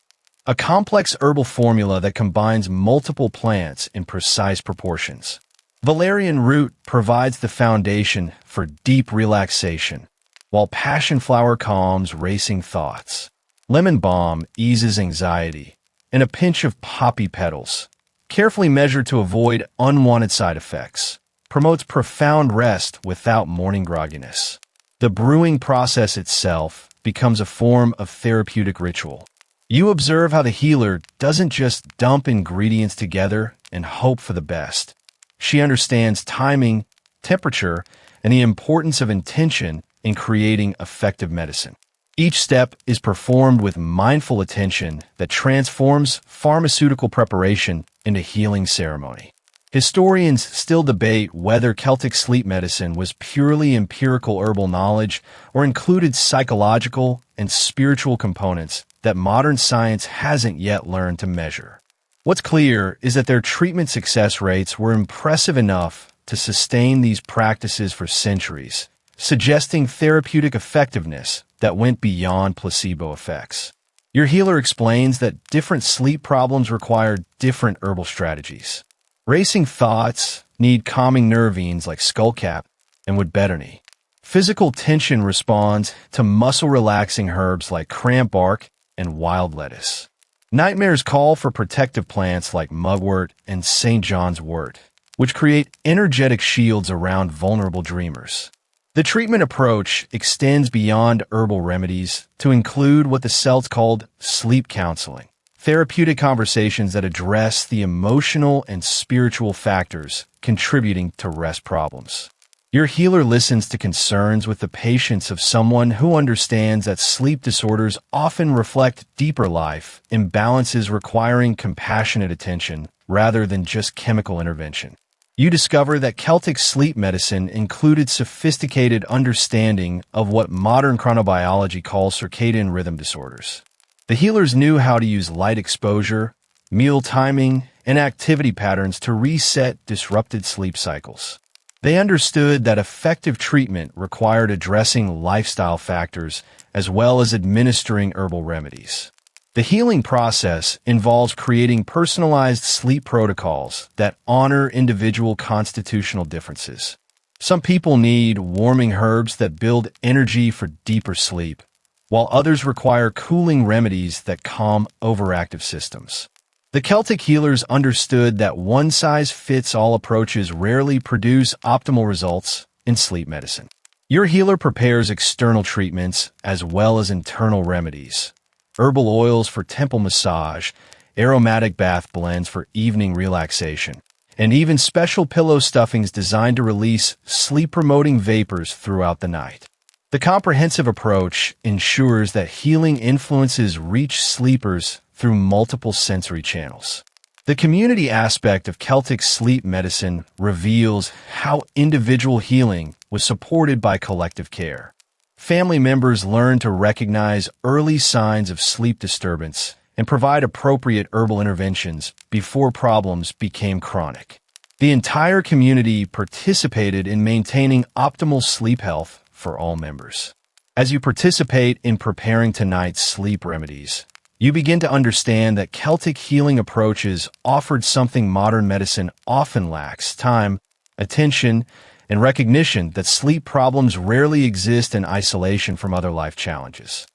a complex herbal formula that combines multiple plants in precise proportions. Valerian root provides the foundation for deep relaxation, while passion flower calms racing thoughts. Lemon balm eases anxiety, and a pinch of poppy petals, carefully measured to avoid unwanted side effects, promotes profound rest without morning grogginess. The brewing process itself becomes a form of therapeutic ritual. You observe how the healer doesn't just dump ingredients together and hope for the best. She understands timing, temperature, and the importance of intention in creating effective medicine. Each step is performed with mindful attention that transforms pharmaceutical preparation into healing ceremony. Historians still debate whether Celtic sleep medicine was purely empirical herbal knowledge or included psychological and spiritual components that modern science hasn't yet learned to measure. What's clear is that their treatment success rates were impressive enough to sustain these practices for centuries, suggesting therapeutic effectiveness that went beyond placebo effects. Your healer explains that different sleep problems require different herbal strategies. Racing thoughts, need calming nervines like skullcap and wood betony. Physical tension responds to muscle-relaxing herbs like cranberry and wild lettuce. Nightmares call for protective plants like mugwort and St. John's wort, which create energetic shields around vulnerable dreamers. The treatment approach extends beyond herbal remedies to include what the Celts called sleep counseling, therapeutic conversations that address the emotional and spiritual factors contributing to rest problems. Your healer listens to concerns with the patience of someone who understands that sleep disorders often reflect deeper life imbalances requiring compassionate attention rather than just chemical intervention. You discover that Celtic sleep medicine included sophisticated understanding of what modern chronobiology calls circadian rhythm disorders. The healers knew how to use light exposure, meal timing, and activity patterns to reset disrupted sleep cycles. They understood that effective treatment required addressing lifestyle factors as well as administering herbal remedies. The healing process involves creating personalized sleep protocols that honor individual constitutional differences. Some people need warming herbs that build energy for deeper sleep, while others require cooling remedies that calm overactive systems. The Celtic healers understood that one-size-fits-all approaches rarely produce optimal results in sleep medicine. Your healer prepares external treatments as well as internal remedies. Herbal oils for temple massage, aromatic bath blends for evening relaxation, and even special pillow stuffings designed to release sleep-promoting vapors throughout the night. The comprehensive approach ensures that healing influences reach sleepers through multiple sensory channels. The community aspect of Celtic sleep medicine reveals how individual healing was supported by collective care. Family members learned to recognize early signs of sleep disturbance and provide appropriate herbal interventions before problems became chronic. The entire community participated in maintaining optimal sleep health for all members. As you participate in preparing tonight's sleep remedies, you begin to understand that Celtic healing approaches offered something modern medicine often lacks: time, attention, and recognition that sleep problems rarely exist in isolation from other life challenges.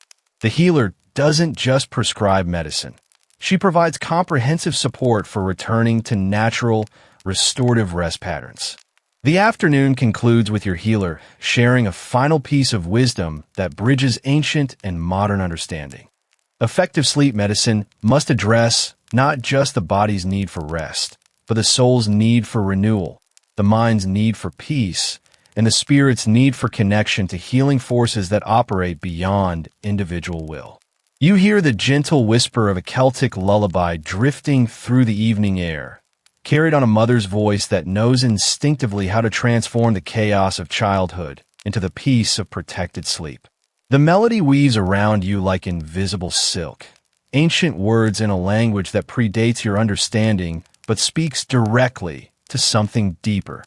The healer doesn't just prescribe medicine. She provides comprehensive support for returning to natural, restorative rest patterns. The afternoon concludes with your healer sharing a final piece of wisdom that bridges ancient and modern understanding. Effective sleep medicine must address not just the body's need for rest, but the soul's need for renewal, the mind's need for peace, and the spirit's need for connection to healing forces that operate beyond individual will. You hear the gentle whisper of a Celtic lullaby drifting through the evening air, carried on a mother's voice that knows instinctively how to transform the chaos of childhood into the peace of protected sleep. The melody weaves around you like invisible silk, ancient words in a language that predates your understanding but speaks directly to something deeper,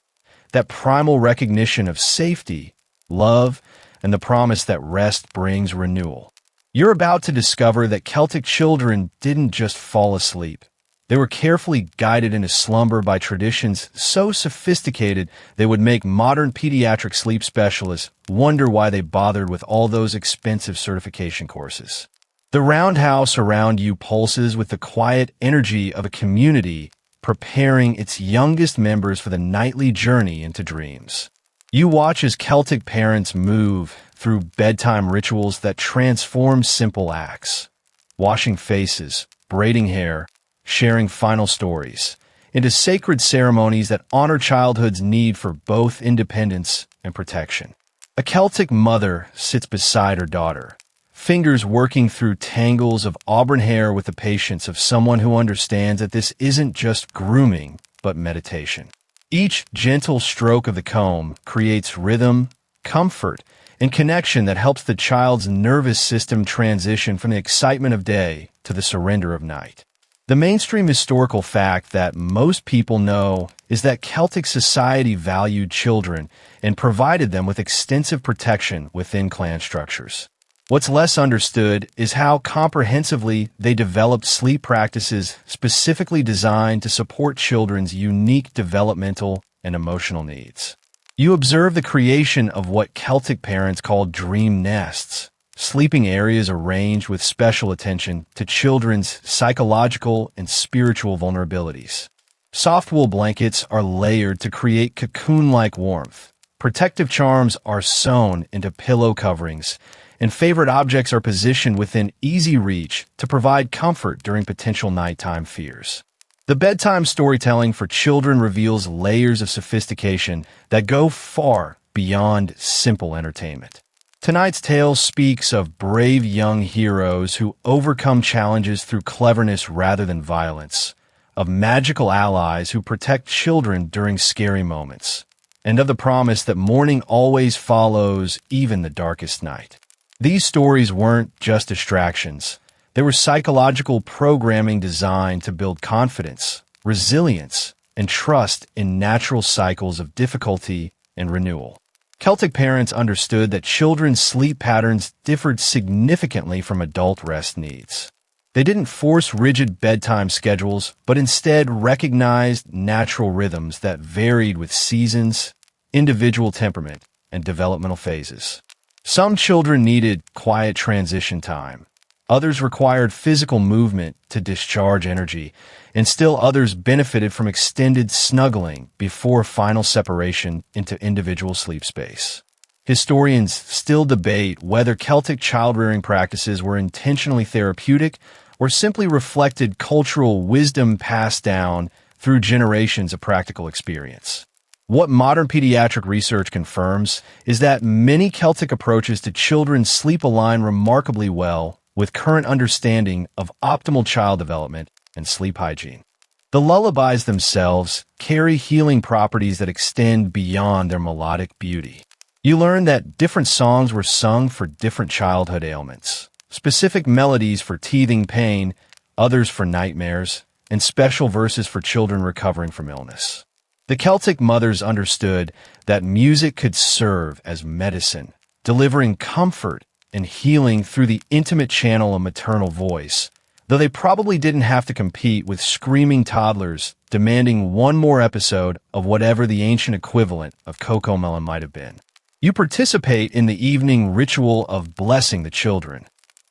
that primal recognition of safety, love, and the promise that rest brings renewal. You're about to discover that Celtic children didn't just fall asleep. They were carefully guided into slumber by traditions so sophisticated they would make modern pediatric sleep specialists wonder why they bothered with all those expensive certification courses. The roundhouse around you pulses with the quiet energy of a community preparing its youngest members for the nightly journey into dreams. You watch as Celtic parents move through bedtime rituals that transform simple acts, washing faces, braiding hair, sharing final stories, into sacred ceremonies that honor childhood's need for both independence and protection. A Celtic mother sits beside her daughter, fingers working through tangles of auburn hair with the patience of someone who understands that this isn't just grooming, but meditation. Each gentle stroke of the comb creates rhythm, comfort, and connection that helps the child's nervous system transition from the excitement of day to the surrender of night. The mainstream historical fact that most people know is that Celtic society valued children and provided them with extensive protection within clan structures. What's less understood is how comprehensively they developed sleep practices specifically designed to support children's unique developmental and emotional needs. You observe the creation of what Celtic parents called dream nests, sleeping areas arranged with special attention to children's psychological and spiritual vulnerabilities. Soft wool blankets are layered to create cocoon-like warmth. Protective charms are sewn into pillow coverings, and favorite objects are positioned within easy reach to provide comfort during potential nighttime fears. The bedtime storytelling for children reveals layers of sophistication that go far beyond simple entertainment. Tonight's tale speaks of brave young heroes who overcome challenges through cleverness rather than violence, of magical allies who protect children during scary moments, and of the promise that morning always follows even the darkest night. These stories weren't just distractions. They were psychological programming designed to build confidence, resilience, and trust in natural cycles of difficulty and renewal. Celtic parents understood that children's sleep patterns differed significantly from adult rest needs. They didn't force rigid bedtime schedules, but instead recognized natural rhythms that varied with seasons, individual temperament, and developmental phases. Some children needed quiet transition time. Others required physical movement to discharge energy, and still others benefited from extended snuggling before final separation into individual sleep space. Historians still debate whether Celtic child-rearing practices were intentionally therapeutic or simply reflected cultural wisdom passed down through generations of practical experience. What modern pediatric research confirms is that many Celtic approaches to children's sleep align remarkably well with current understanding of optimal child development and sleep hygiene. The lullabies themselves carry healing properties that extend beyond their melodic beauty. You learn that different songs were sung for different childhood ailments, specific melodies for teething pain, others for nightmares, and special verses for children recovering from illness. The Celtic mothers understood that music could serve as medicine, delivering comfort and healing through the intimate channel of maternal voice, though they probably didn't have to compete with screaming toddlers demanding one more episode of whatever the ancient equivalent of Cocomelon might have been. You participate in the evening ritual of blessing the children,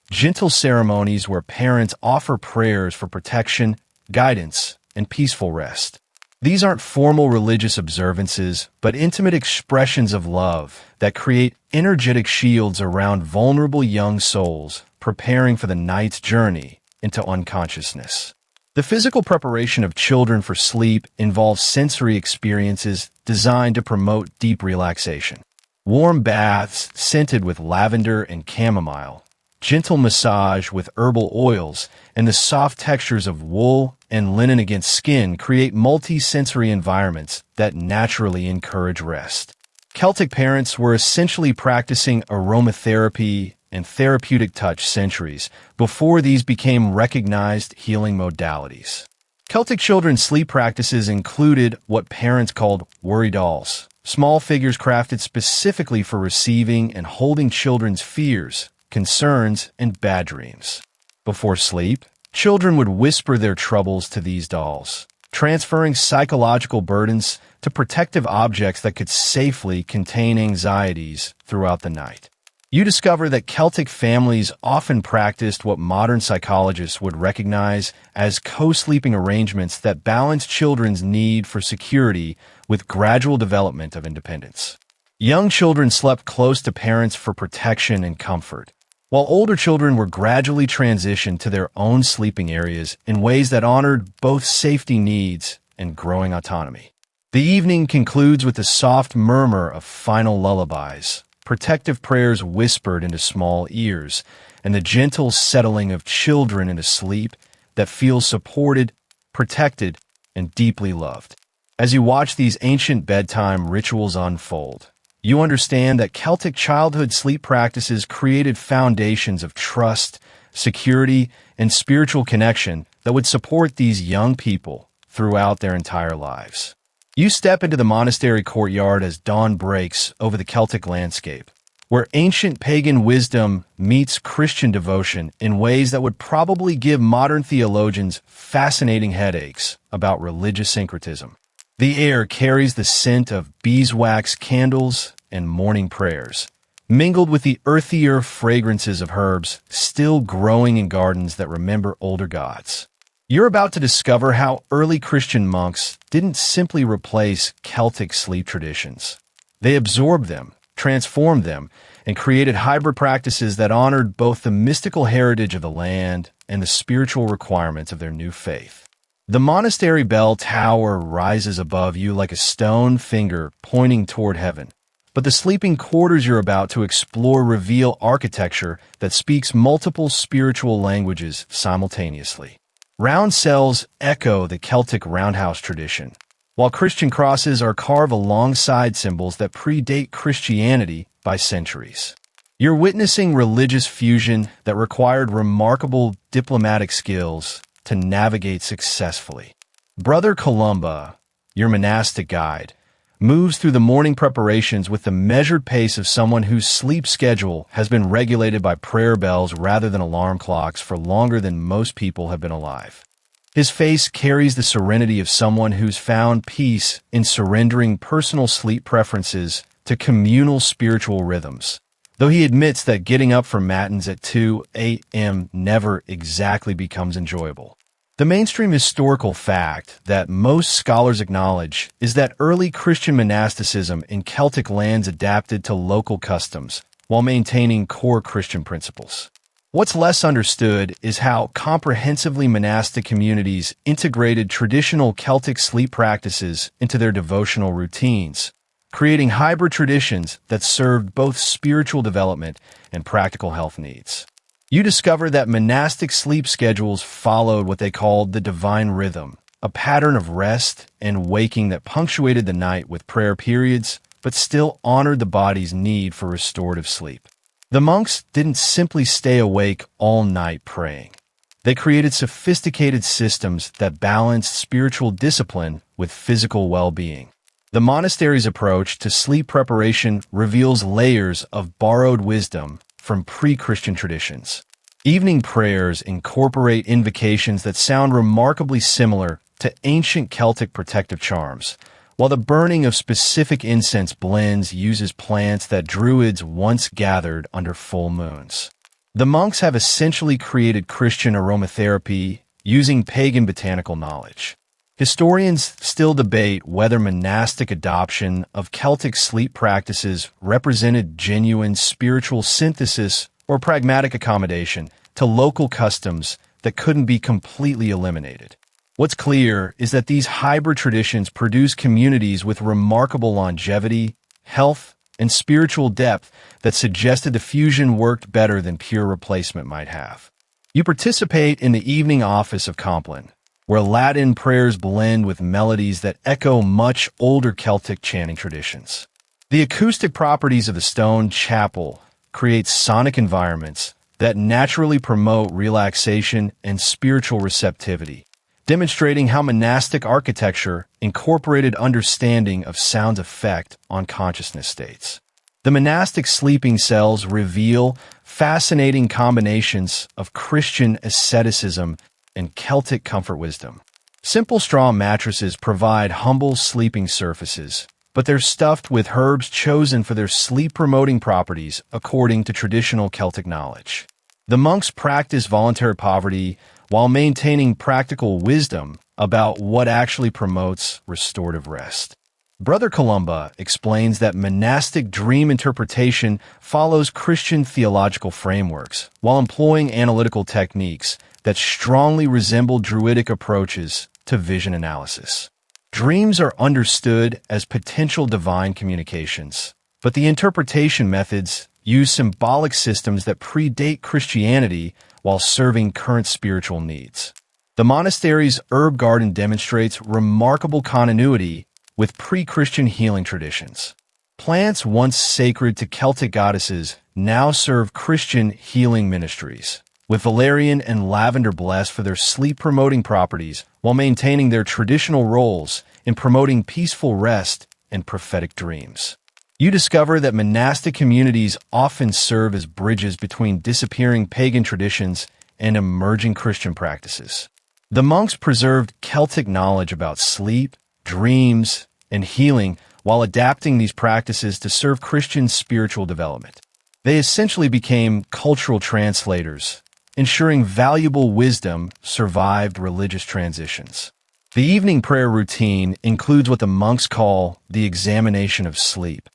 gentle ceremonies where parents offer prayers for protection, guidance, and peaceful rest. These aren't formal religious observances, but intimate expressions of love that create energetic shields around vulnerable young souls preparing for the night's journey into unconsciousness. The physical preparation of children for sleep involves sensory experiences designed to promote deep relaxation. Warm baths scented with lavender and chamomile, gentle massage with herbal oils, and the soft textures of wool and linen against skin create multi-sensory environments that naturally encourage rest. Celtic parents were essentially practicing aromatherapy and therapeutic touch centuries before these became recognized healing modalities. Celtic children's sleep practices included what parents called worry dolls, small figures crafted specifically for receiving and holding children's fears, concerns, and bad dreams. Before sleep, children would whisper their troubles to these dolls, transferring psychological burdens to protective objects that could safely contain anxieties throughout the night. You discover that Celtic families often practiced what modern psychologists would recognize as co-sleeping arrangements that balance children's need for security with gradual development of independence. Young children slept close to parents for protection and comfort, while older children were gradually transitioned to their own sleeping areas in ways that honored both safety needs and growing autonomy. The evening concludes with the soft murmur of final lullabies, protective prayers whispered into small ears, and the gentle settling of children into sleep that feels supported, protected, and deeply loved. As you watch these ancient bedtime rituals unfold, you understand that Celtic childhood sleep practices created foundations of trust, security, and spiritual connection that would support these young people throughout their entire lives. You step into the monastery courtyard as dawn breaks over the Celtic landscape, where ancient pagan wisdom meets Christian devotion in ways that would probably give modern theologians fascinating headaches about religious syncretism. The air carries the scent of beeswax candles and morning prayers, mingled with the earthier fragrances of herbs still growing in gardens that remember older gods. You're about to discover how early Christian monks didn't simply replace Celtic sleep traditions. They absorbed them, transformed them, and created hybrid practices that honored both the mystical heritage of the land and the spiritual requirements of their new faith. The monastery bell tower rises above you like a stone finger pointing toward heaven, but the sleeping quarters you're about to explore reveal architecture that speaks multiple spiritual languages simultaneously. Round cells echo the Celtic roundhouse tradition, while Christian crosses are carved alongside symbols that predate Christianity by centuries. You're witnessing religious fusion that required remarkable diplomatic skills to navigate successfully. Brother Columba, your monastic guide, moves through the morning preparations with the measured pace of someone whose sleep schedule has been regulated by prayer bells rather than alarm clocks for longer than most people have been alive. His face carries the serenity of someone who's found peace in surrendering personal sleep preferences to communal spiritual rhythms, though he admits that getting up for matins at 2 a.m. never exactly becomes enjoyable. The mainstream historical fact that most scholars acknowledge is that early Christian monasticism in Celtic lands adapted to local customs while maintaining core Christian principles. What's less understood is how comprehensively monastic communities integrated traditional Celtic sleep practices into their devotional routines, creating hybrid traditions that served both spiritual development and practical health needs. You discover that monastic sleep schedules followed what they called the divine rhythm, a pattern of rest and waking that punctuated the night with prayer periods, but still honored the body's need for restorative sleep. The monks didn't simply stay awake all night praying. They created sophisticated systems that balanced spiritual discipline with physical well-being. The monastery's approach to sleep preparation reveals layers of borrowed wisdom from pre-Christian traditions. Evening prayers incorporate invocations that sound remarkably similar to ancient Celtic protective charms, while the burning of specific incense blends uses plants that druids once gathered under full moons. The monks have essentially created Christian aromatherapy using pagan botanical knowledge. Historians still debate whether monastic adoption of Celtic sleep practices represented genuine spiritual synthesis or pragmatic accommodation to local customs that couldn't be completely eliminated. What's clear is that these hybrid traditions produce communities with remarkable longevity, health, and spiritual depth that suggested the fusion worked better than pure replacement might have. You participate in the evening office of Compline, where Latin prayers blend with melodies that echo much older Celtic chanting traditions. The acoustic properties of the stone chapel create sonic environments that naturally promote relaxation and spiritual receptivity, demonstrating how monastic architecture incorporated understanding of sound's effect on consciousness states. The monastic sleeping cells reveal fascinating combinations of Christian asceticism and Celtic comfort wisdom. Simple straw mattresses provide humble sleeping surfaces, but they're stuffed with herbs chosen for their sleep-promoting properties according to traditional Celtic knowledge. The monks practice voluntary poverty while maintaining practical wisdom about what actually promotes restorative rest. Brother Columba explains that monastic dream interpretation follows Christian theological frameworks while employing analytical techniques that strongly resemble Druidic approaches to vision analysis. Dreams are understood as potential divine communications, but the interpretation methods use symbolic systems that predate Christianity while serving current spiritual needs. The monastery's herb garden demonstrates remarkable continuity with pre-Christian healing traditions. Plants once sacred to Celtic goddesses now serve Christian healing ministries, with valerian and lavender blessed for their sleep-promoting properties while maintaining their traditional roles in promoting peaceful rest and prophetic dreams. You discover that monastic communities often serve as bridges between disappearing pagan traditions and emerging Christian practices. The monks preserved Celtic knowledge about sleep, dreams, and healing while adapting these practices to serve Christian spiritual development. They essentially became cultural translators, ensuring valuable wisdom survived religious transitions. The evening prayer routine includes what the monks call the examination of sleep,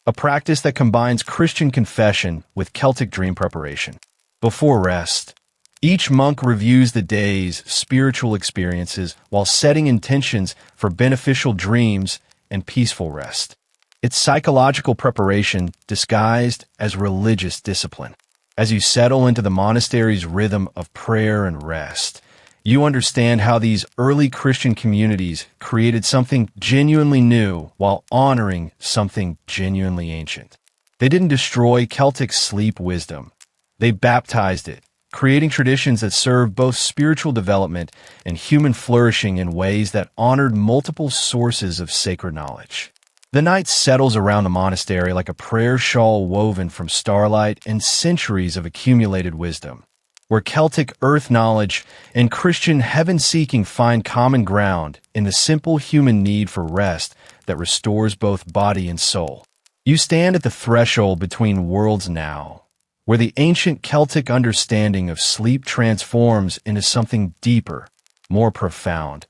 a practice that combines Christian confession with Celtic dream preparation. Before rest, each monk reviews the day's spiritual experiences while setting intentions for beneficial dreams and peaceful rest. It's psychological preparation disguised as religious discipline. As you settle into the monastery's rhythm of prayer and rest, you understand how these early Christian communities created something genuinely new while honoring something genuinely ancient. They didn't destroy Celtic sleep wisdom. They baptized it, creating traditions that served both spiritual development and human flourishing in ways that honored multiple sources of sacred knowledge. The night settles around the monastery like a prayer shawl woven from starlight and centuries of accumulated wisdom, where Celtic earth knowledge and Christian heaven-seeking find common ground in the simple human need for rest that restores both body and soul. You stand at the threshold between worlds now, where the ancient Celtic understanding of sleep transforms into something deeper, more profound.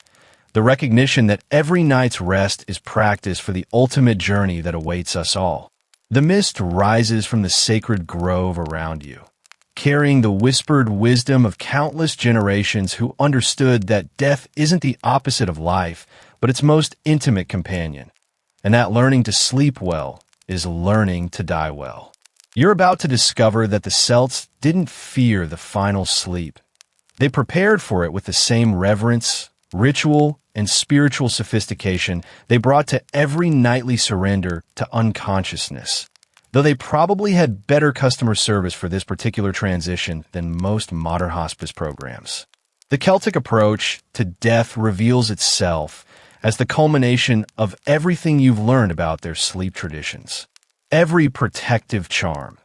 The recognition that every night's rest is practice for the ultimate journey that awaits us all. The mist rises from the sacred grove around you, carrying the whispered wisdom of countless generations who understood that death isn't the opposite of life, but its most intimate companion, and that learning to sleep well is learning to die well. You're about to discover that the Celts didn't fear the final sleep. They prepared for it with the same reverence, ritual, and spiritual sophistication they brought to every nightly surrender to unconsciousness, though they probably had better customer service for this particular transition than most modern hospice programs. The Celtic approach to death reveals itself as the culmination of everything you've learned about their sleep traditions. Every protective charm,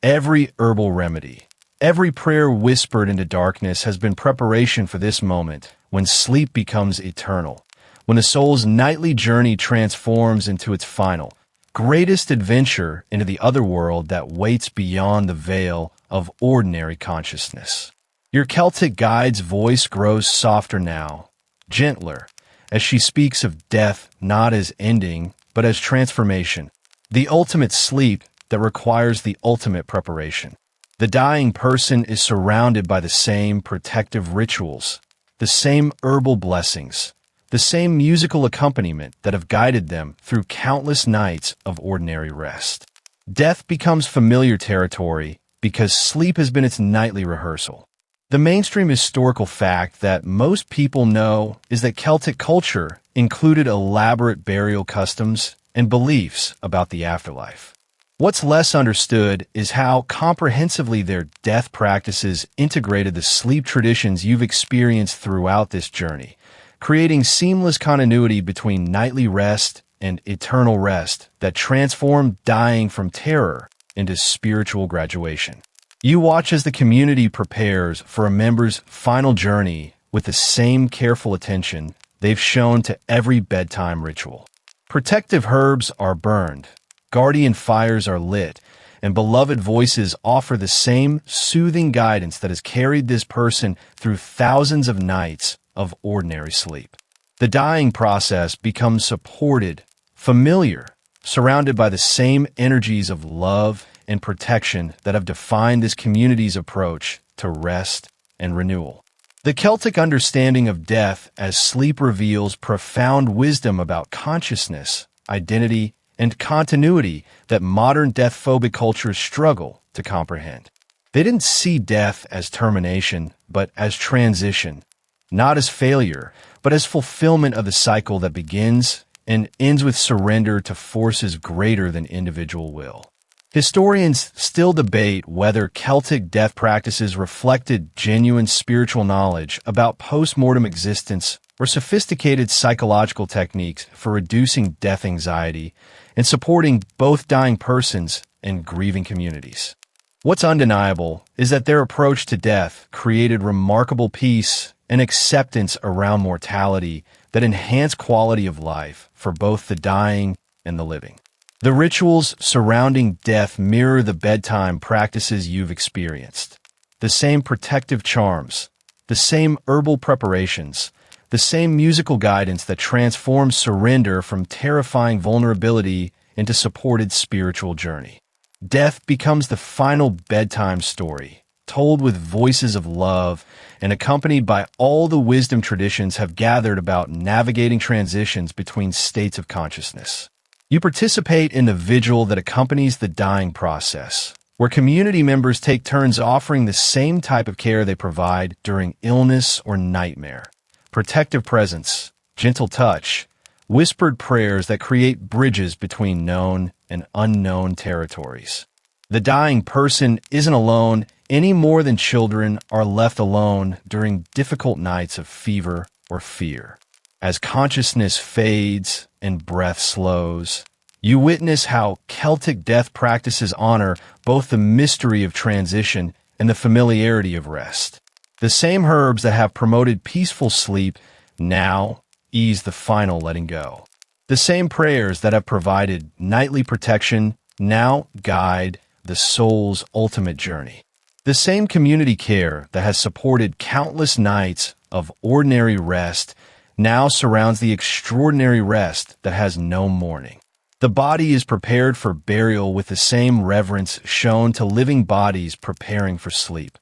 every herbal remedy, every prayer whispered into darkness has been preparation for this moment when sleep becomes eternal, when the soul's nightly journey transforms into its final, greatest adventure into the other world that waits beyond the veil of ordinary consciousness. Your Celtic guide's voice grows softer now, gentler, as she speaks of death not as ending, but as transformation, the ultimate sleep that requires the ultimate preparation. The dying person is surrounded by the same protective rituals, the same herbal blessings, the same musical accompaniment that have guided them through countless nights of ordinary rest. Death becomes familiar territory because sleep has been its nightly rehearsal. The mainstream historical fact that most people know is that Celtic culture included elaborate burial customs and beliefs about the afterlife. What's less understood is how comprehensively their death practices integrated the sleep traditions you've experienced throughout this journey, creating seamless continuity between nightly rest and eternal rest that transformed dying from terror into spiritual graduation. You watch as the community prepares for a member's final journey with the same careful attention they've shown to every bedtime ritual. Protective herbs are burned, guardian fires are lit, and beloved voices offer the same soothing guidance that has carried this person through thousands of nights of ordinary sleep. The dying process becomes supported, familiar, surrounded by the same energies of love and protection that have defined this community's approach to rest and renewal. The Celtic understanding of death as sleep reveals profound wisdom about consciousness, identity, and continuity that modern death-phobic cultures struggle to comprehend. They didn't see death as termination, but as transition, not as failure, but as fulfillment of the cycle that begins and ends with surrender to forces greater than individual will. Historians still debate whether Celtic death practices reflected genuine spiritual knowledge about post-mortem existence or sophisticated psychological techniques for reducing death anxiety and supporting both dying persons and grieving communities. What's undeniable is that their approach to death created remarkable peace and acceptance around mortality that enhance quality of life for both the dying and the living. The rituals surrounding death mirror the bedtime practices you've experienced. The same protective charms, the same herbal preparations, the same musical guidance that transforms surrender from terrifying vulnerability into supported spiritual journey. Death becomes the final bedtime story, told with voices of love and accompanied by all the wisdom traditions have gathered about navigating transitions between states of consciousness. You participate in the vigil that accompanies the dying process, where community members take turns offering the same type of care they provide during illness or nightmare. Protective presence, gentle touch, whispered prayers that create bridges between known and unknown territories. The dying person isn't alone any more than children are left alone during difficult nights of fever or fear. As consciousness fades and breath slows, you witness how Celtic death practices honor both the mystery of transition and the familiarity of rest. The same herbs that have promoted peaceful sleep now ease the final letting go. The same prayers that have provided nightly protection now guide the soul's ultimate journey. The same community care that has supported countless nights of ordinary rest now surrounds the extraordinary rest that has no mourning. The body is prepared for burial with the same reverence shown to living bodies preparing for sleep.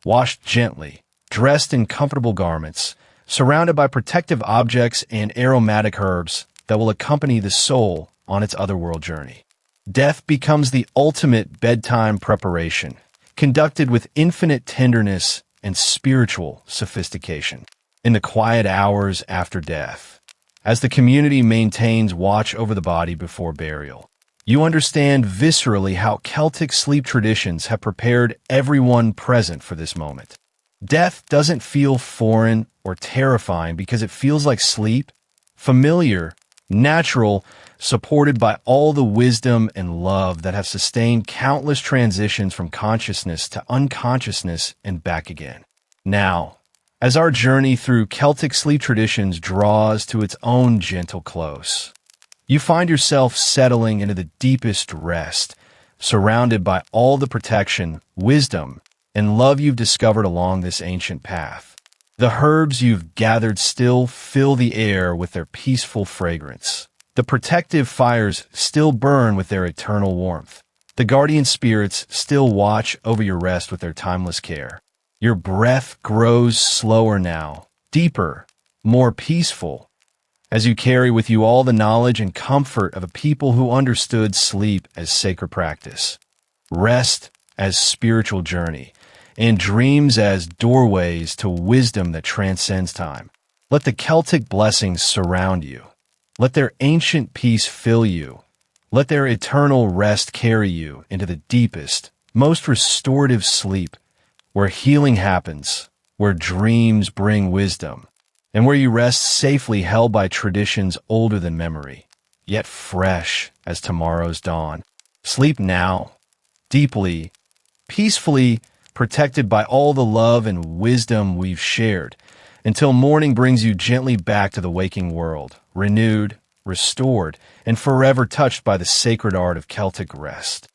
Washed gently, dressed in comfortable garments, surrounded by protective objects and aromatic herbs that will accompany the soul on its otherworld journey. Death becomes the ultimate bedtime preparation, conducted with infinite tenderness and spiritual sophistication. In the quiet hours after death, as the community maintains watch over the body before burial, you understand viscerally how Celtic sleep traditions have prepared everyone present for this moment. Death doesn't feel foreign or terrifying because it feels like sleep, familiar, natural, supported by all the wisdom and love that have sustained countless transitions from consciousness to unconsciousness and back again. Now, as our journey through Celtic sleep traditions draws to its own gentle close, you find yourself settling into the deepest rest, surrounded by all the protection, wisdom, and love you've discovered along this ancient path. The herbs you've gathered still fill the air with their peaceful fragrance. The protective fires still burn with their eternal warmth. The guardian spirits still watch over your rest with their timeless care. Your breath grows slower now, deeper, more peaceful, as you carry with you all the knowledge and comfort of a people who understood sleep as sacred practice, rest as spiritual journey, and dreams as doorways to wisdom that transcends time. Let the Celtic blessings surround you. Let their ancient peace fill you. Let their eternal rest carry you into the deepest, most restorative sleep, where healing happens, where dreams bring wisdom, and where you rest safely held by traditions older than memory, yet fresh as tomorrow's dawn. Sleep now, deeply, peacefully, protected by all the love and wisdom we've shared, until morning brings you gently back to the waking world, renewed, restored, and forever touched by the sacred art of Celtic rest.